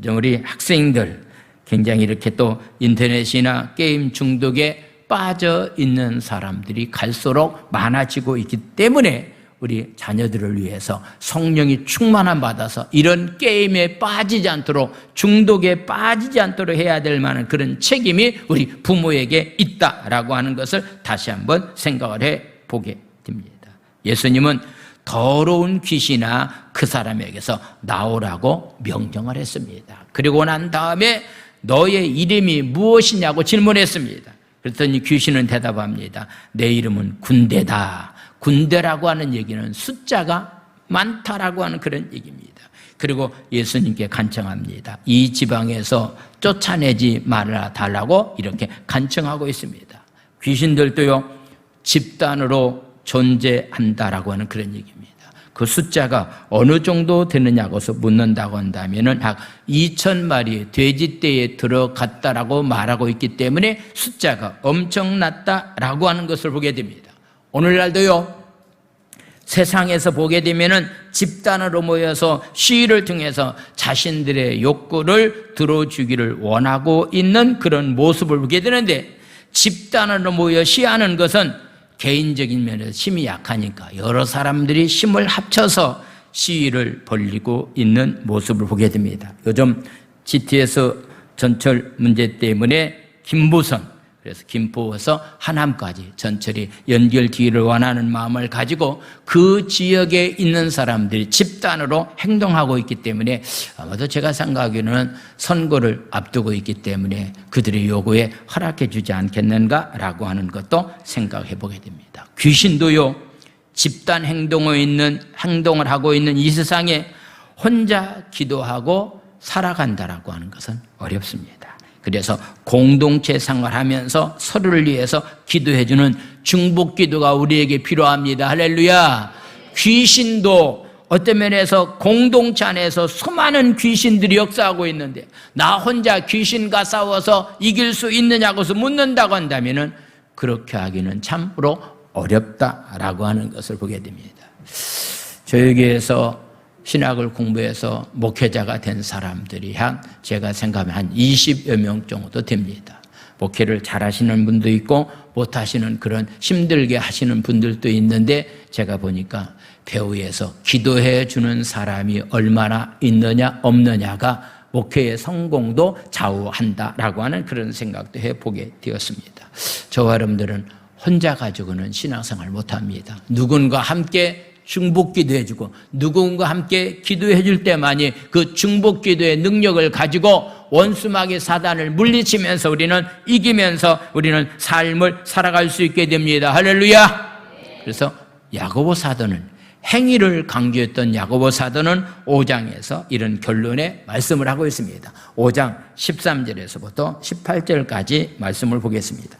우리 학생들 굉장히 이렇게 또 인터넷이나 게임 중독에 빠져 있는 사람들이 갈수록 많아지고 있기 때문에 우리 자녀들을 위해서 성령이 충만함 받아서 이런 게임에 빠지지 않도록, 중독에 빠지지 않도록 해야 될 만한 그런 책임이 우리 부모에게 있다라고 하는 것을 다시 한번 생각을 해보게 됩니다. 예수님은 더러운 귀신아 그 사람에게서 나오라고 명령을 했습니다. 그리고 난 다음에 너의 이름이 무엇이냐고 질문했습니다. 그랬더니 귀신은 대답합니다. 내 이름은 군대다. 군대라고 하는 얘기는 숫자가 많다라고 하는 그런 얘기입니다. 그리고 예수님께 간청합니다. 이 지방에서 쫓아내지 말아 달라고 이렇게 간청하고 있습니다. 귀신들도요 집단으로 존재한다라고 하는 그런 얘기입니다. 그 숫자가 어느 정도 되느냐고 묻는다고 한다면은 약 2,000마리 돼지떼에 들어갔다라고 말하고 있기 때문에 숫자가 엄청났다라고 하는 것을 보게 됩니다. 오늘날도요 세상에서 보게 되면은 집단으로 모여서 시위를 통해서 자신들의 욕구를 들어주기를 원하고 있는 그런 모습을 보게 되는데, 집단으로 모여 시위하는 것은 개인적인 면에서 힘이 약하니까 여러 사람들이 힘을 합쳐서 시위를 벌이고 있는 모습을 보게 됩니다. 요즘 GTS 전철 문제 때문에 김부선, 그래서 김포에서 하남까지 전철이 연결되기를 원하는 마음을 가지고 그 지역에 있는 사람들이 집단으로 행동하고 있기 때문에 아마도 제가 생각하기에는 선거를 앞두고 있기 때문에 그들의 요구에 허락해 주지 않겠는가라고 하는 것도 생각해 보게 됩니다. 귀신도요 집단 행동을 하고 있는 이 세상에 혼자 기도하고 살아간다라고 하는 것은 어렵습니다. 그래서 공동체 생활하면서 서로를 위해서 기도해주는 중보기도가 우리에게 필요합니다. 할렐루야. 귀신도 어떤 면에서 공동체 안에서 수많은 귀신들이 역사하고 있는데 나 혼자 귀신과 싸워서 이길 수 있느냐고 묻는다고 한다면 그렇게 하기는 참으로 어렵다라고 하는 것을 보게 됩니다. 저에게서 신학을 공부해서 목회자가 된 사람들이 제가 생각하면 한 20여 명 정도 됩니다. 목회를 잘하시는 분도 있고 못하시는 그런 힘들게 하시는 분들도 있는데 제가 보니까 배후에서 기도해 주는 사람이 얼마나 있느냐 없느냐가 목회의 성공도 좌우한다라고 하는 그런 생각도 해보게 되었습니다. 저와 여러분들은 혼자 가지고는 신앙생활 못합니다. 누군가 함께 중보기도 해주고 누군가 함께 기도해 줄 때만이 그 중보기도의 능력을 가지고 원수마귀 사단을 물리치면서 우리는 이기면서 우리는 삶을 살아갈 수 있게 됩니다. 할렐루야. 그래서 야고보 사도는 행위를 강조했던 야고보 사도는 5장에서 이런 결론의 말씀을 하고 있습니다. 5장 13절에서부터 18절까지 말씀을 보겠습니다.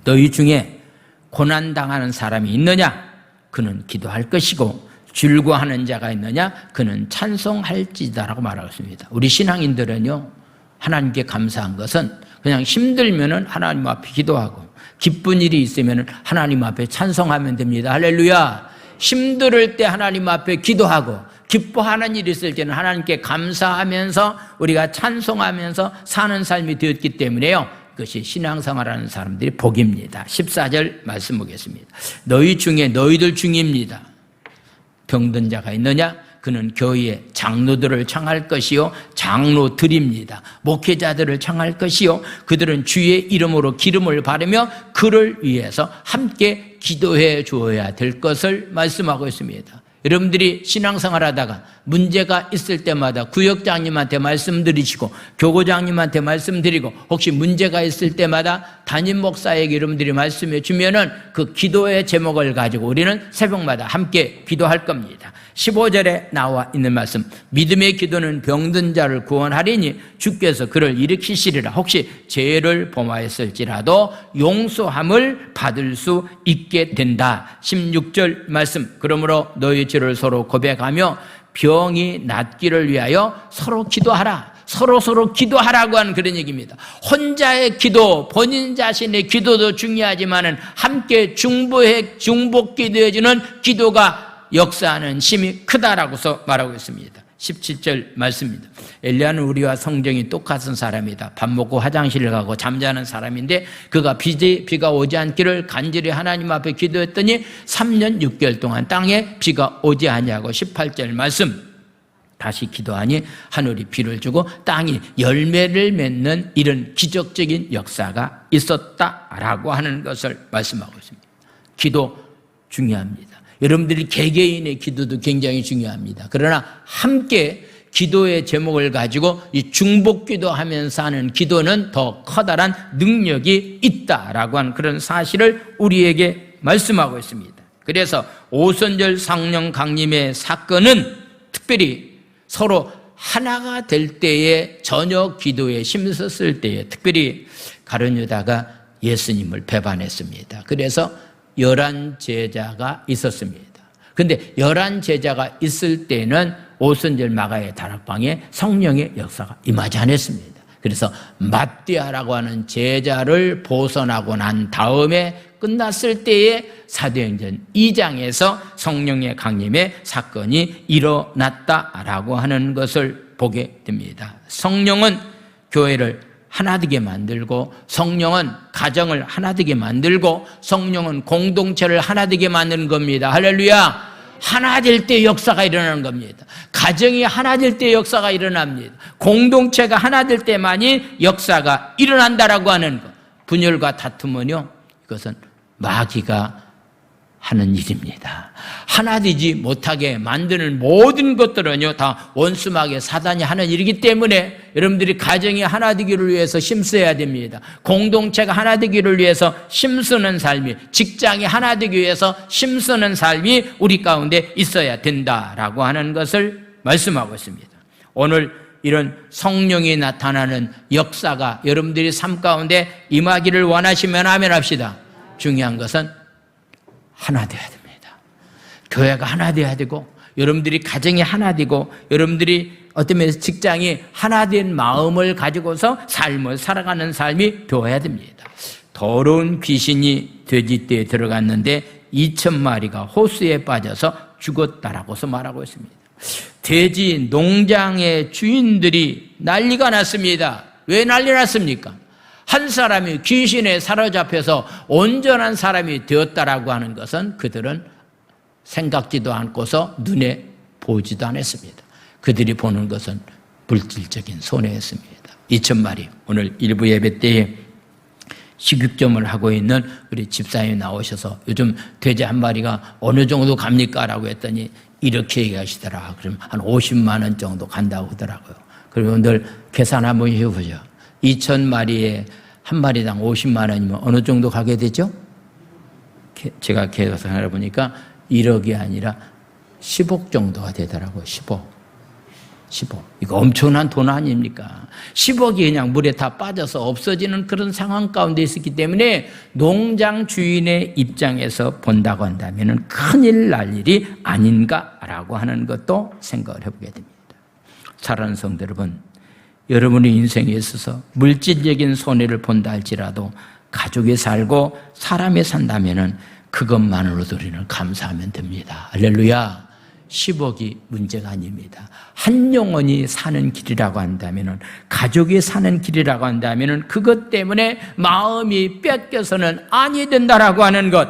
너희 중에 고난당하는 사람이 있느냐? 그는 기도할 것이고 즐거워하는 자가 있느냐? 그는 찬송할지다라고 말하고 있습니다. 우리 신앙인들은요 하나님께 감사한 것은 그냥 힘들면은 하나님 앞에 기도하고 기쁜 일이 있으면은 하나님 앞에 찬송하면 됩니다. 할렐루야. 힘들 때 하나님 앞에 기도하고 기뻐하는 일이 있을 때는 하나님께 감사하면서 우리가 찬송하면서 사는 삶이 되었기 때문에요 그것이 신앙생활하는 사람들이 복입니다. 14절 말씀 보겠습니다. 너희들 중입니다. 병든 자가 있느냐? 그는 교회의 장로들을 청할 것이요 장로들입니다. 목회자들을 청할 것이요 그들은 주의 이름으로 기름을 바르며 그를 위해서 함께 기도해 주어야 될 것을 말씀하고 있습니다. 여러분들이 신앙생활 하다가 문제가 있을 때마다 구역장님한테 말씀드리시고 교구장님한테 말씀드리고 혹시 문제가 있을 때마다 담임 목사에게 여러분들이 말씀해 주면은 그 기도의 제목을 가지고 우리는 새벽마다 함께 기도할 겁니다. 15절에 나와 있는 말씀, 믿음의 기도는 병든 자를 구원하리니 주께서 그를 일으키시리라. 혹시 죄를 범하였을지라도 용서함을 받을 수 있게 된다. 16절 말씀, 그러므로 너희 죄를 서로 고백하며 병이 낫기를 위하여 서로 기도하라. 서로 기도하라고 하는 그런 얘기입니다. 혼자의 기도, 본인 자신의 기도도 중요하지만은 함께 중복 기도해주는 기도가 역사하는 힘이 크다라고서 말하고 있습니다. 17절 말씀입니다. 엘리야는 우리와 성정이 똑같은 사람이다. 밥 먹고 화장실을 가고 잠자는 사람인데 그가 비가 오지 않기를 간절히 하나님 앞에 기도했더니 3년 6개월 동안 땅에 비가 오지 아니하고 18절 말씀, 다시 기도하니 하늘이 비를 주고 땅이 열매를 맺는 이런 기적적인 역사가 있었다라고 하는 것을 말씀하고 있습니다. 기도 중요합니다. 여러분들이 개개인의 기도도 굉장히 중요합니다. 그러나 함께 기도의 제목을 가지고 이 중복 기도하면서 하는 기도는 더 커다란 능력이 있다라고 하는 그런 사실을 우리에게 말씀하고 있습니다. 그래서 오순절 성령 강림의 사건은 특별히 서로 하나가 될 때에 저녁 기도에 힘썼을 때에 특별히 가룟 유다가 예수님을 배반했습니다. 그래서 11 제자가 있었습니다. 근데 11 제자가 있을 때는 오순절 마가의 다락방에 성령의 역사가 임하지 않았습니다. 그래서 ματ디아라고 하는 제자를 보선하고 난 다음에 끝났을 때에 사도행전 2장에서 성령의 강림의 사건이 일어났다라고 하는 것을 보게 됩니다. 성령은 교회를 하나 되게 만들고, 성령은 가정을 하나 되게 만들고, 성령은 공동체를 하나 되게 만드는 겁니다. 할렐루야. 하나 될 때 역사가 일어나는 겁니다. 가정이 하나 될 때 역사가 일어납니다. 공동체가 하나 될 때만이 역사가 일어난다라고 하는 것. 분열과 다툼은요, 이것은 마귀가 하는 일입니다. 하나 되지 못하게 만드는 모든 것들은요, 다 원수마귀 사단이 하는 일이기 때문에 여러분들이 가정이 하나 되기를 위해서 힘써야 됩니다. 공동체가 하나 되기를 위해서 힘쓰는 삶이, 직장이 하나 되기 위해서 힘쓰는 삶이 우리 가운데 있어야 된다라고 하는 것을 말씀하고 있습니다. 오늘 이런 성령이 나타나는 역사가 여러분들이 삶 가운데 임하기를 원하시면 아멘 합시다. 중요한 것은 하나 돼야 됩니다. 교회가 하나 돼야 되고, 여러분들이 가정이 하나 되고, 여러분들이 어떤 면에서 직장이 하나 된 마음을 가지고서 삶을 살아가는 삶이 되어야 됩니다. 더러운 귀신이 돼지떼에 들어갔는데 2,000마리가 호수에 빠져서 죽었다라고서 말하고 있습니다. 돼지 농장의 주인들이 난리가 났습니다. 왜 난리 났습니까? 한 사람이 귀신에 사로잡혀서 온전한 사람이 되었다라고 하는 것은 그들은 생각지도 않고서 눈에 보지도 않았습니다. 그들이 보는 것은 물질적인 손해였습니다. 2,000마리, 오늘 일부 예배 때에 식육점을 하고 있는 우리 집사님이 나오셔서 요즘 돼지 한 마리가 어느 정도 갑니까? 라고 했더니 이렇게 얘기하시더라. 그럼 한 50만 원 정도 간다고 하더라고요. 그리고 늘 계산 한번 해보죠. 2,000마리에 한 마리당 50만 원이면 어느 정도 가게 되죠? 제가 계산해 보니까 1억이 아니라 10억 정도가 되더라고요. 10억. 이거 엄청난 돈 아닙니까? 10억이 그냥 물에 다 빠져서 없어지는 그런 상황 가운데 있었기 때문에 농장 주인의 입장에서 본다고 한다면 큰일 날 일이 아닌가라고 하는 것도 생각을 해보게 됩니다. 사랑하는 성도 여러분, 여러분의 인생에 있어서 물질적인 손해를 본다 할지라도 가족이 살고 사람이 산다면 그것만으로도 우리는 감사하면 됩니다. 할렐루야. 10억이 문제가 아닙니다. 한 영혼이 사는 길이라고 한다면, 가족이 사는 길이라고 한다면 그것 때문에 마음이 뺏겨서는 아니 된다라고 하는 것.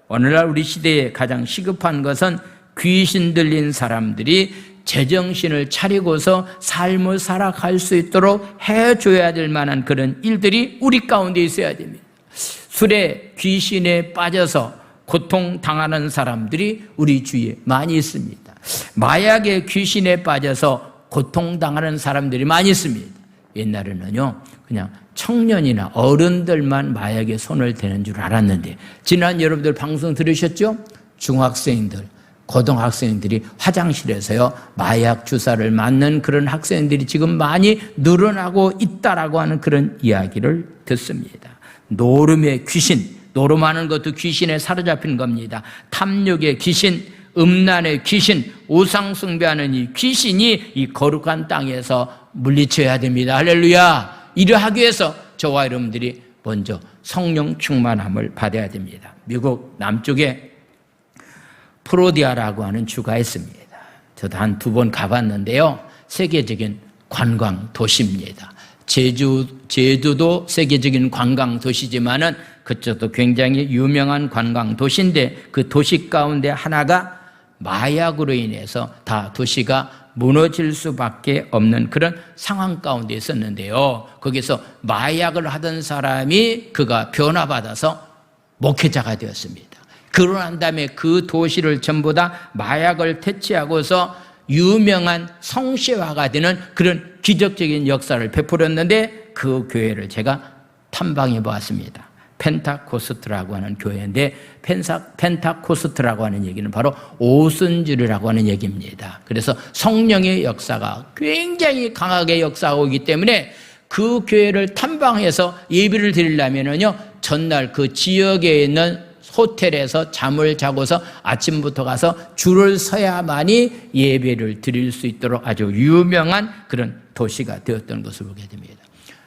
오늘날 우리 시대에 가장 시급한 것은 귀신 들린 사람들이 제정신을 차리고서 삶을 살아갈 수 있도록 해줘야 될 만한 그런 일들이 우리 가운데 있어야 됩니다. 술에 귀신에 빠져서 고통당하는 사람들이 우리 주위에 많이 있습니다. 마약의 귀신에 빠져서 고통당하는 사람들이 많이 있습니다. 옛날에는요, 그냥 청년이나 어른들만 마약에 손을 대는 줄 알았는데, 지난 여러분들 방송 들으셨죠? 중학생들, 고등학생들이 화장실에서요, 마약 주사를 맞는 그런 학생들이 지금 많이 늘어나고 있다라고 하는 그런 이야기를 듣습니다. 노름의 귀신, 노름하는 것도 귀신에 사로잡힌 겁니다. 탐욕의 귀신, 음란의 귀신, 우상숭배하는 이 귀신이 이 거룩한 땅에서 물리쳐야 됩니다. 할렐루야. 이러하기 위해서 저와 여러분들이 먼저 성령 충만함을 받아야 됩니다. 미국 남쪽에 프로디아라고 하는 주가 있습니다. 저도 한 2번 가봤는데요, 세계적인 관광 도시입니다. 제주도 세계적인 관광 도시지만은 그쪽도 굉장히 유명한 관광 도시인데, 그 도시 가운데 하나가 마약으로 인해서 다 도시가 무너질 수밖에 없는 그런 상황 가운데 있었는데요, 거기서 마약을 하던 사람이 그가 변화받아서 목회자가 되었습니다. 그러고 난 다음에 그 도시를 전부 다 마약을 퇴치하고서 유명한 성시화가 되는 그런 기적적인 역사를 베풀었는데, 그 교회를 제가 탐방해 보았습니다. 펜타코스트라고 하는 교회인데, 펜타코스트라고 하는 얘기는 바로 오순절이라고 하는 얘기입니다. 그래서 성령의 역사가 굉장히 강하게 역사하고 있기 때문에 그 교회를 탐방해서 예배를 드리려면요, 전날 그 지역에 있는 호텔에서 잠을 자고서 아침부터 가서 줄을 서야만이 예배를 드릴 수 있도록 아주 유명한 그런 도시가 되었던 것을 보게 됩니다.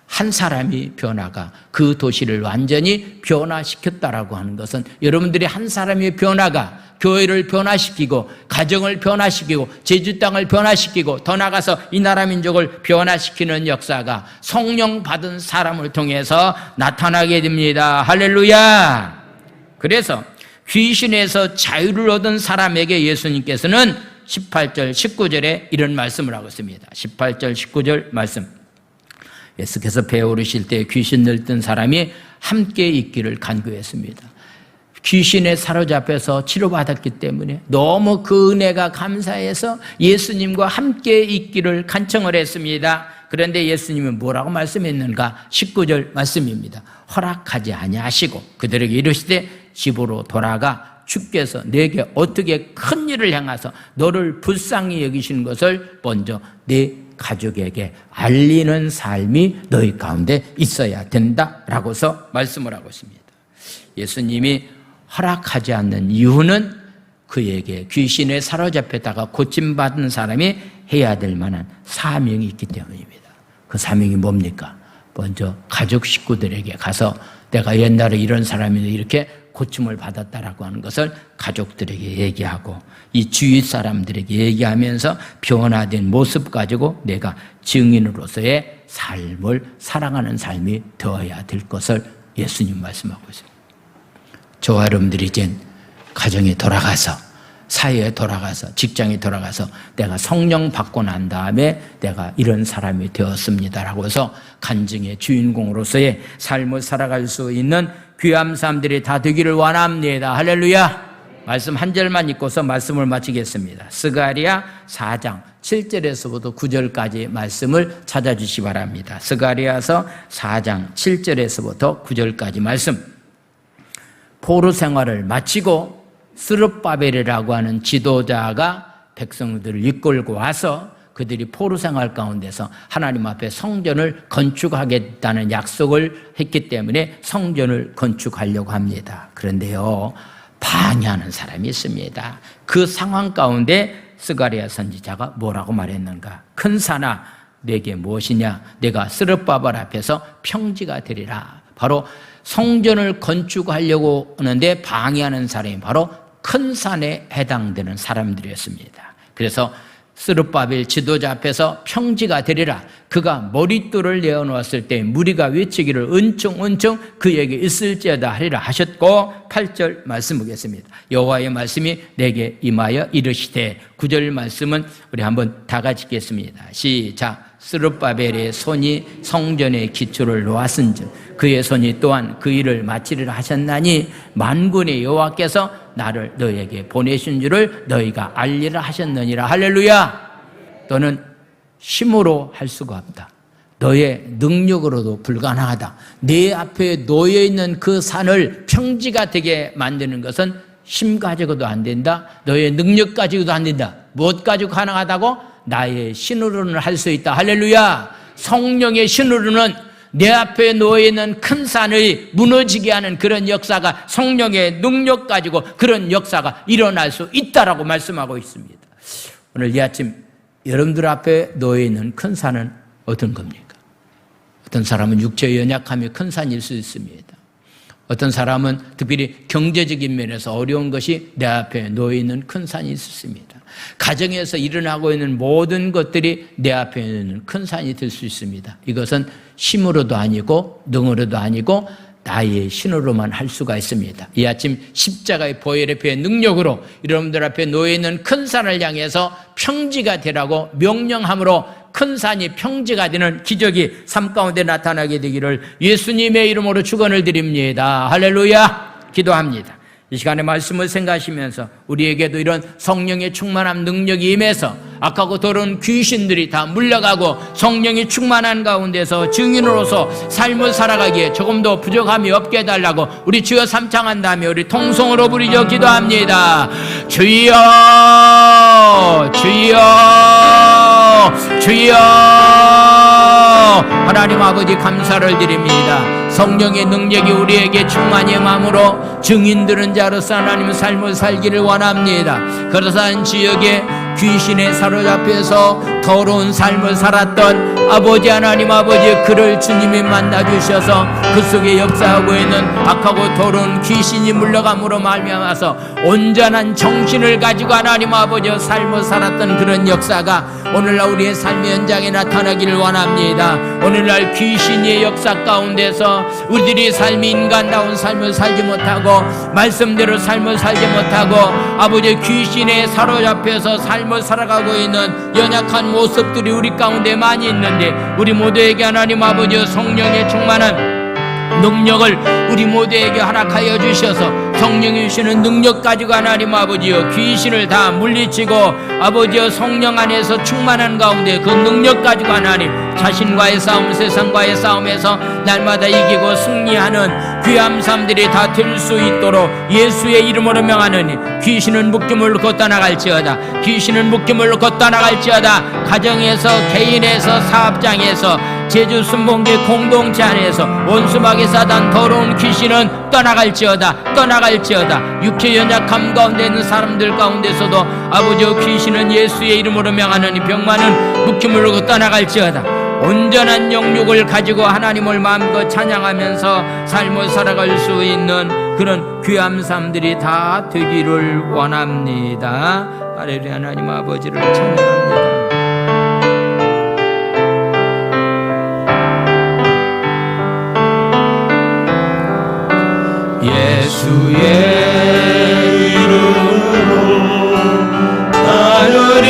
한 사람이 변화가 그 도시를 완전히 변화시켰다라고 하는 것은, 여러분들이 한 사람의 변화가 교회를 변화시키고 가정을 변화시키고 제주 땅을 변화시키고 더 나아가서 이 나라 민족을 변화시키는 역사가 성령 받은 사람을 통해서 나타나게 됩니다. 할렐루야. 그래서 귀신에서 자유를 얻은 사람에게 예수님께서는 18절 19절에 이런 말씀을 하고 있습니다. 18절 19절 말씀, 예수께서 배에 오르실 때 귀신 들던 사람이 함께 있기를 간구했습니다. 귀신에 사로잡혀서 치료받았기 때문에 너무 그 은혜가 감사해서 예수님과 함께 있기를 간청을 했습니다. 그런데 예수님은 뭐라고 말씀했는가? 19절 말씀입니다. 허락하지 아니하시고 그들에게 이르시되 집으로 돌아가 주께서 내게 어떻게 큰 일을 행하서 너를 불쌍히 여기시는 것을 먼저 내 가족에게 알리는 삶이 너희 가운데 있어야 된다라고서 말씀을 하고 있습니다. 예수님이 허락하지 않는 이유는 그에게 귀신에 사로잡혔다가 고침받은 사람이 해야 될 만한 사명이 있기 때문입니다. 그 사명이 뭡니까? 먼저 가족 식구들에게 가서 내가 옛날에 이런 사람이 이렇게 고침을 받았다라고 하는 것을 가족들에게 얘기하고 이 주위 사람들에게 얘기하면서 변화된 모습 가지고 내가 증인으로서의 삶을 살아가는 삶이 되어야 될 것을 예수님 말씀하고 있습니다. 저와 여러분들이 이제 가정에 돌아가서 사회에 돌아가서 직장에 돌아가서 내가 성령 받고 난 다음에 내가 이런 사람이 되었습니다라고 해서 간증의 주인공으로서의 삶을 살아갈 수 있는 귀한 사람들이 다 되기를 원합니다. 할렐루야. 말씀 한 절만 읽고서 말씀을 마치겠습니다. 스가랴 4장 7절에서부터 9절까지 말씀을 찾아주시기 바랍니다. 스가랴서 4장 7절에서부터 9절까지 말씀. 포로 생활을 마치고 스룹바벨이라고 하는 지도자가 백성들을 이끌고 와서 그들이 포로 생활 가운데서 하나님 앞에 성전을 건축하겠다는 약속을 했기 때문에 성전을 건축하려고 합니다. 그런데요, 방해하는 사람이 있습니다. 그 상황 가운데 스가랴 선지자가 뭐라고 말했는가? 큰 산아 내게 무엇이냐? 내가 스룹바벨 앞에서 평지가 되리라. 바로 성전을 건축하려고 하는데 방해하는 사람이 바로 큰 산에 해당되는 사람들이었습니다. 그래서 스룹바벨 지도자 앞에서 평지가 되리라. 그가 머릿돌을 내어놓았을 때 무리가 외치기를 은총은총 그에게 있을지어다 하리라 하셨고 8절 말씀 보겠습니다. 여호와의 말씀이 내게 임하여 이르시되 9절 말씀은 우리 한번 다 같이 읽겠습니다. 시작. 스룹바벨의 손이 성전의 기초를 놓았은즉 그의 손이 또한 그 일을 마치리라 하셨나니 만군의 여호와께서 나를 너희에게 보내신 줄을 너희가 알리라 하셨느니라. 할렐루야. 너는 힘으로 할 수가 없다. 너의 능력으로도 불가능하다. 내 앞에 놓여있는 그 산을 평지가 되게 만드는 것은 힘 가지고도 안 된다. 너의 능력 가지고도 안 된다. 무엇 가지고 가능하다고? 나의 신으로는 할 수 있다. 할렐루야. 성령의 신으로는 내 앞에 놓여있는 큰 산을 무너지게 하는 그런 역사가, 성령의 능력 가지고 그런 역사가 일어날 수 있다라고 말씀하고 있습니다. 오늘 이 아침 여러분들 앞에 놓여있는 큰 산은 어떤 겁니까? 어떤 사람은 육체의 연약함이 큰 산일 수 있습니다. 어떤 사람은 특별히 경제적인 면에서 어려운 것이 내 앞에 놓여있는 큰 산이 있습니다. 가정에서 일어나고 있는 모든 것들이 내 앞에 있는 큰 산이 될 수 있습니다. 이것은 힘으로도 아니고 능으로도 아니고 나의 신으로만 할 수가 있습니다. 이 아침 십자가의 보혈의 능력으로 여러분들 앞에 놓여있는 큰 산을 향해서 평지가 되라고 명령함으로 큰 산이 평지가 되는 기적이 삶 가운데 나타나게 되기를 예수님의 이름으로 축원을 드립니다. 할렐루야. 기도합니다. 이 시간에 말씀을 생각하시면서 우리에게도 이런 성령의 충만함 능력이 임해서 악하고 더러운 귀신들이 다 물러가고 성령이 충만한 가운데서 증인으로서 삶을 살아가기에 조금도 부족함이 없게 해달라고 우리 주여 삼창한 다음에 우리 통성으로 부르짖어 기도합니다. 주여 주여 주여. 하나님 아버지 감사를 드립니다. 성령의 능력이 우리에게 충만히 임함으로 증인들은 자로서 하나님의 삶을 살기를 원합니다. 그러한 지역에 귀신에 사로잡혀서 더러운 삶을 살았던 아버지 하나님 아버지, 그를 주님이 만나주셔서 그 속에 역사하고 있는 악하고 더러운 귀신이 물러감으로 말미암아서 온전한 정신을 가지고 하나님 아버지 삶을 살았던 그런 역사가 오늘날 우리의 삶의 현장에 나타나기를 원합니다. 오늘날 귀신의 역사 가운데서 우리들이 삶이 인간다운 삶을 살지 못하고 말씀대로 삶을 살지 못하고 아버지 귀신에 사로잡혀서 삶을 살아가고 있는 연약한 모습들이 우리 가운데 많이 있는데 우리 모두에게 하나님 아버지 성령의 충만한 능력을 우리 모두에게 허락하여 주셔서 성령이 주시는 능력 가지고 하나님 아버지여 귀신을 다 물리치고 아버지여 성령 안에서 충만한 가운데 그 능력 가지고 하나님 자신과의 싸움, 세상과의 싸움에서 날마다 이기고 승리하는 귀한 삶들이 다 될 수 있도록 예수의 이름으로 명하느니 귀신은 묶임을 놓고 떠나갈지어다. 귀신은 묶임을 놓고 떠나갈지어다. 가정에서, 개인에서, 사업장에서, 제주 순봉계 공동체 안에서 원수마귀 사단 더러운 귀신은 떠나갈지어다. 떠나갈지어다. 육체 연약함 가운데 있는 사람들 가운데서도 아버지여 귀신은 예수의 이름으로 명하느니 병만은 묶임을 놓고 떠나갈지어다. 온전한 영육을 가지고 하나님을 마음껏 찬양하면서 삶을 살아갈 수 있는 그런 귀한 삶들이 다 되기를 원합니다. 할렐루야. 하나님 아버지를 찬양합니다. 예수의 이름으로 나는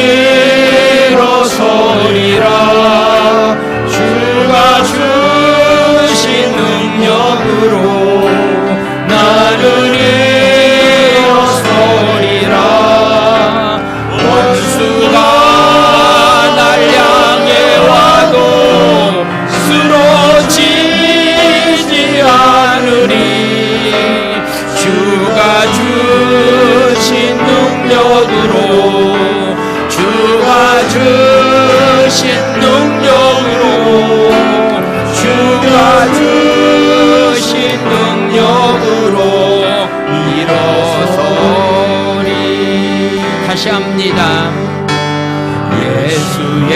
일어서리라. 주가 주신 능력으로 나는 일어서리라. 원수가 날 향해 와도 쓰러지지 않으리. 주가 주신 능력으로 주가 주신 능력으로 주가 주신 능력으로 일어서리. 다시 합니다. 예수의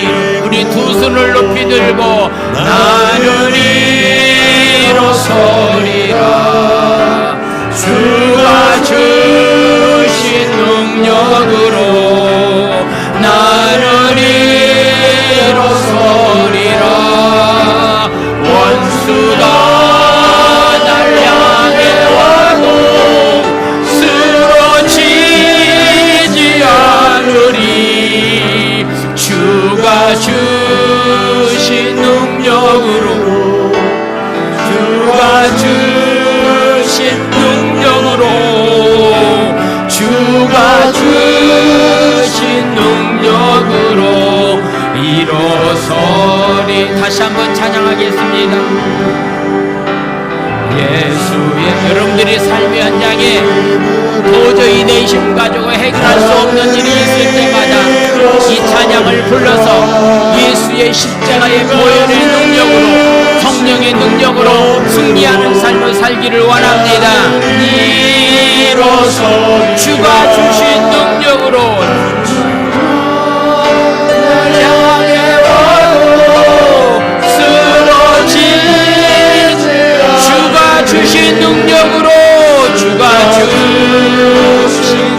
이름 우리 두 손을 높이 들고 나는 일어서리라. 주가 주신 능력으로 나는 일어서리라. 원수가 날 향해 와도 쓰러지지 않으리. 주가 원합니다. 예수의 여러분들이 삶의 현장에 도저히 내 힘 가지고 해결할 수 없는 일이 있을 때마다 이 찬양을 불러서 예수의 십자가의 보혈의 능력으로 성령의 능력으로 승리하는 삶을 살기를 원합니다. 이로써 주가 주신 능력으로 향해 와도 쓰러진 주가 주신 능력으로 주가 주신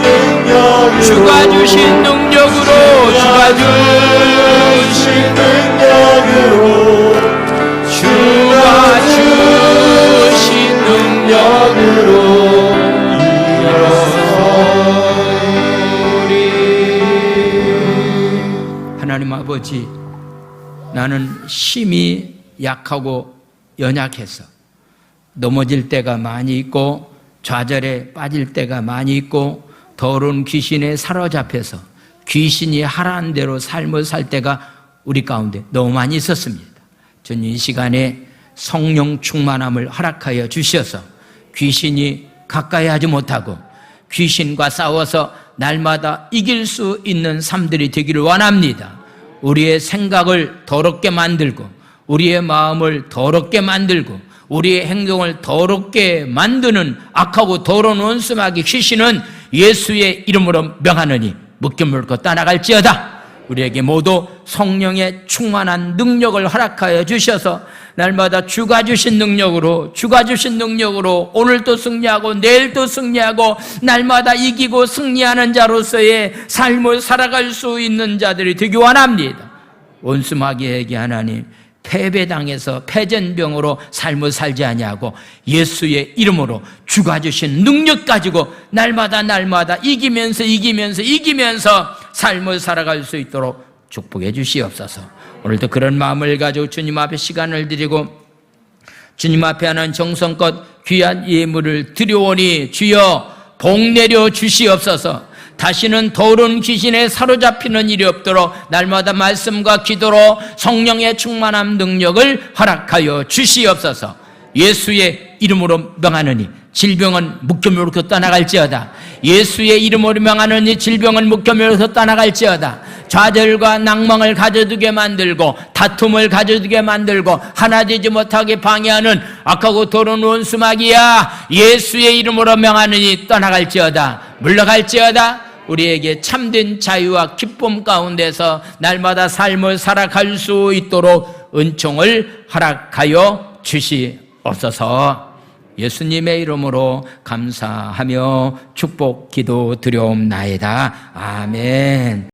능력으로 주가 주신 능력으로 주가 주신 능력으로 하나님 아버지, 나는 심히 약하고 연약해서 넘어질 때가 많이 있고 좌절에 빠질 때가 많이 있고 더러운 귀신에 사로잡혀서 귀신이 하라는 대로 삶을 살 때가 우리 가운데 너무 많이 있었습니다. 저는 이 시간에 성령 충만함을 허락하여 주셔서 귀신이 가까이 하지 못하고 귀신과 싸워서 날마다 이길 수 있는 삶들이 되기를 원합니다. 우리의 생각을 더럽게 만들고 우리의 마음을 더럽게 만들고 우리의 행동을 더럽게 만드는 악하고 더러운 원수마귀 귀신은 예수의 이름으로 명하느니 묶여 물고 떠나갈지어다. 우리에게 모두 성령의 충만한 능력을 허락하여 주셔서 날마다 주가 주신 능력으로 오늘도 승리하고 내일도 승리하고 날마다 이기고 승리하는 자로서의 삶을 살아갈 수 있는 자들이 되기 원합니다. 원수마귀에게 하나님 패배당해서 패전병으로 삶을 살지 아니하고 예수의 이름으로 주가 주신 능력 가지고 날마다 이기면서 삶을 살아갈 수 있도록 축복해 주시옵소서. 오늘도 그런 마음을 가지고 주님 앞에 시간을 드리고 주님 앞에 하는 정성껏 귀한 예물을 드려오니 주여 복 내려 주시옵소서. 다시는 더러운 귀신에 사로잡히는 일이 없도록 날마다 말씀과 기도로 성령의 충만함 능력을 허락하여 주시옵소서. 예수의 이름으로 명하느니 질병은 묶여물고 떠나갈지어다. 예수의 이름으로 명하느니 질병은 묶여물고 떠나갈지어다. 좌절과 낭망을 가져두게 만들고 다툼을 가져두게 만들고 하나 되지 못하게 방해하는 악하고 더러운 원수마귀야, 예수의 이름으로 명하느니 떠나갈지어다. 물러갈지어다. 우리에게 참된 자유와 기쁨 가운데서 날마다 삶을 살아갈 수 있도록 은총을 허락하여 주시옵소서. 예수님의 이름으로 감사하며 축복 기도 드려옵나이다. 아멘.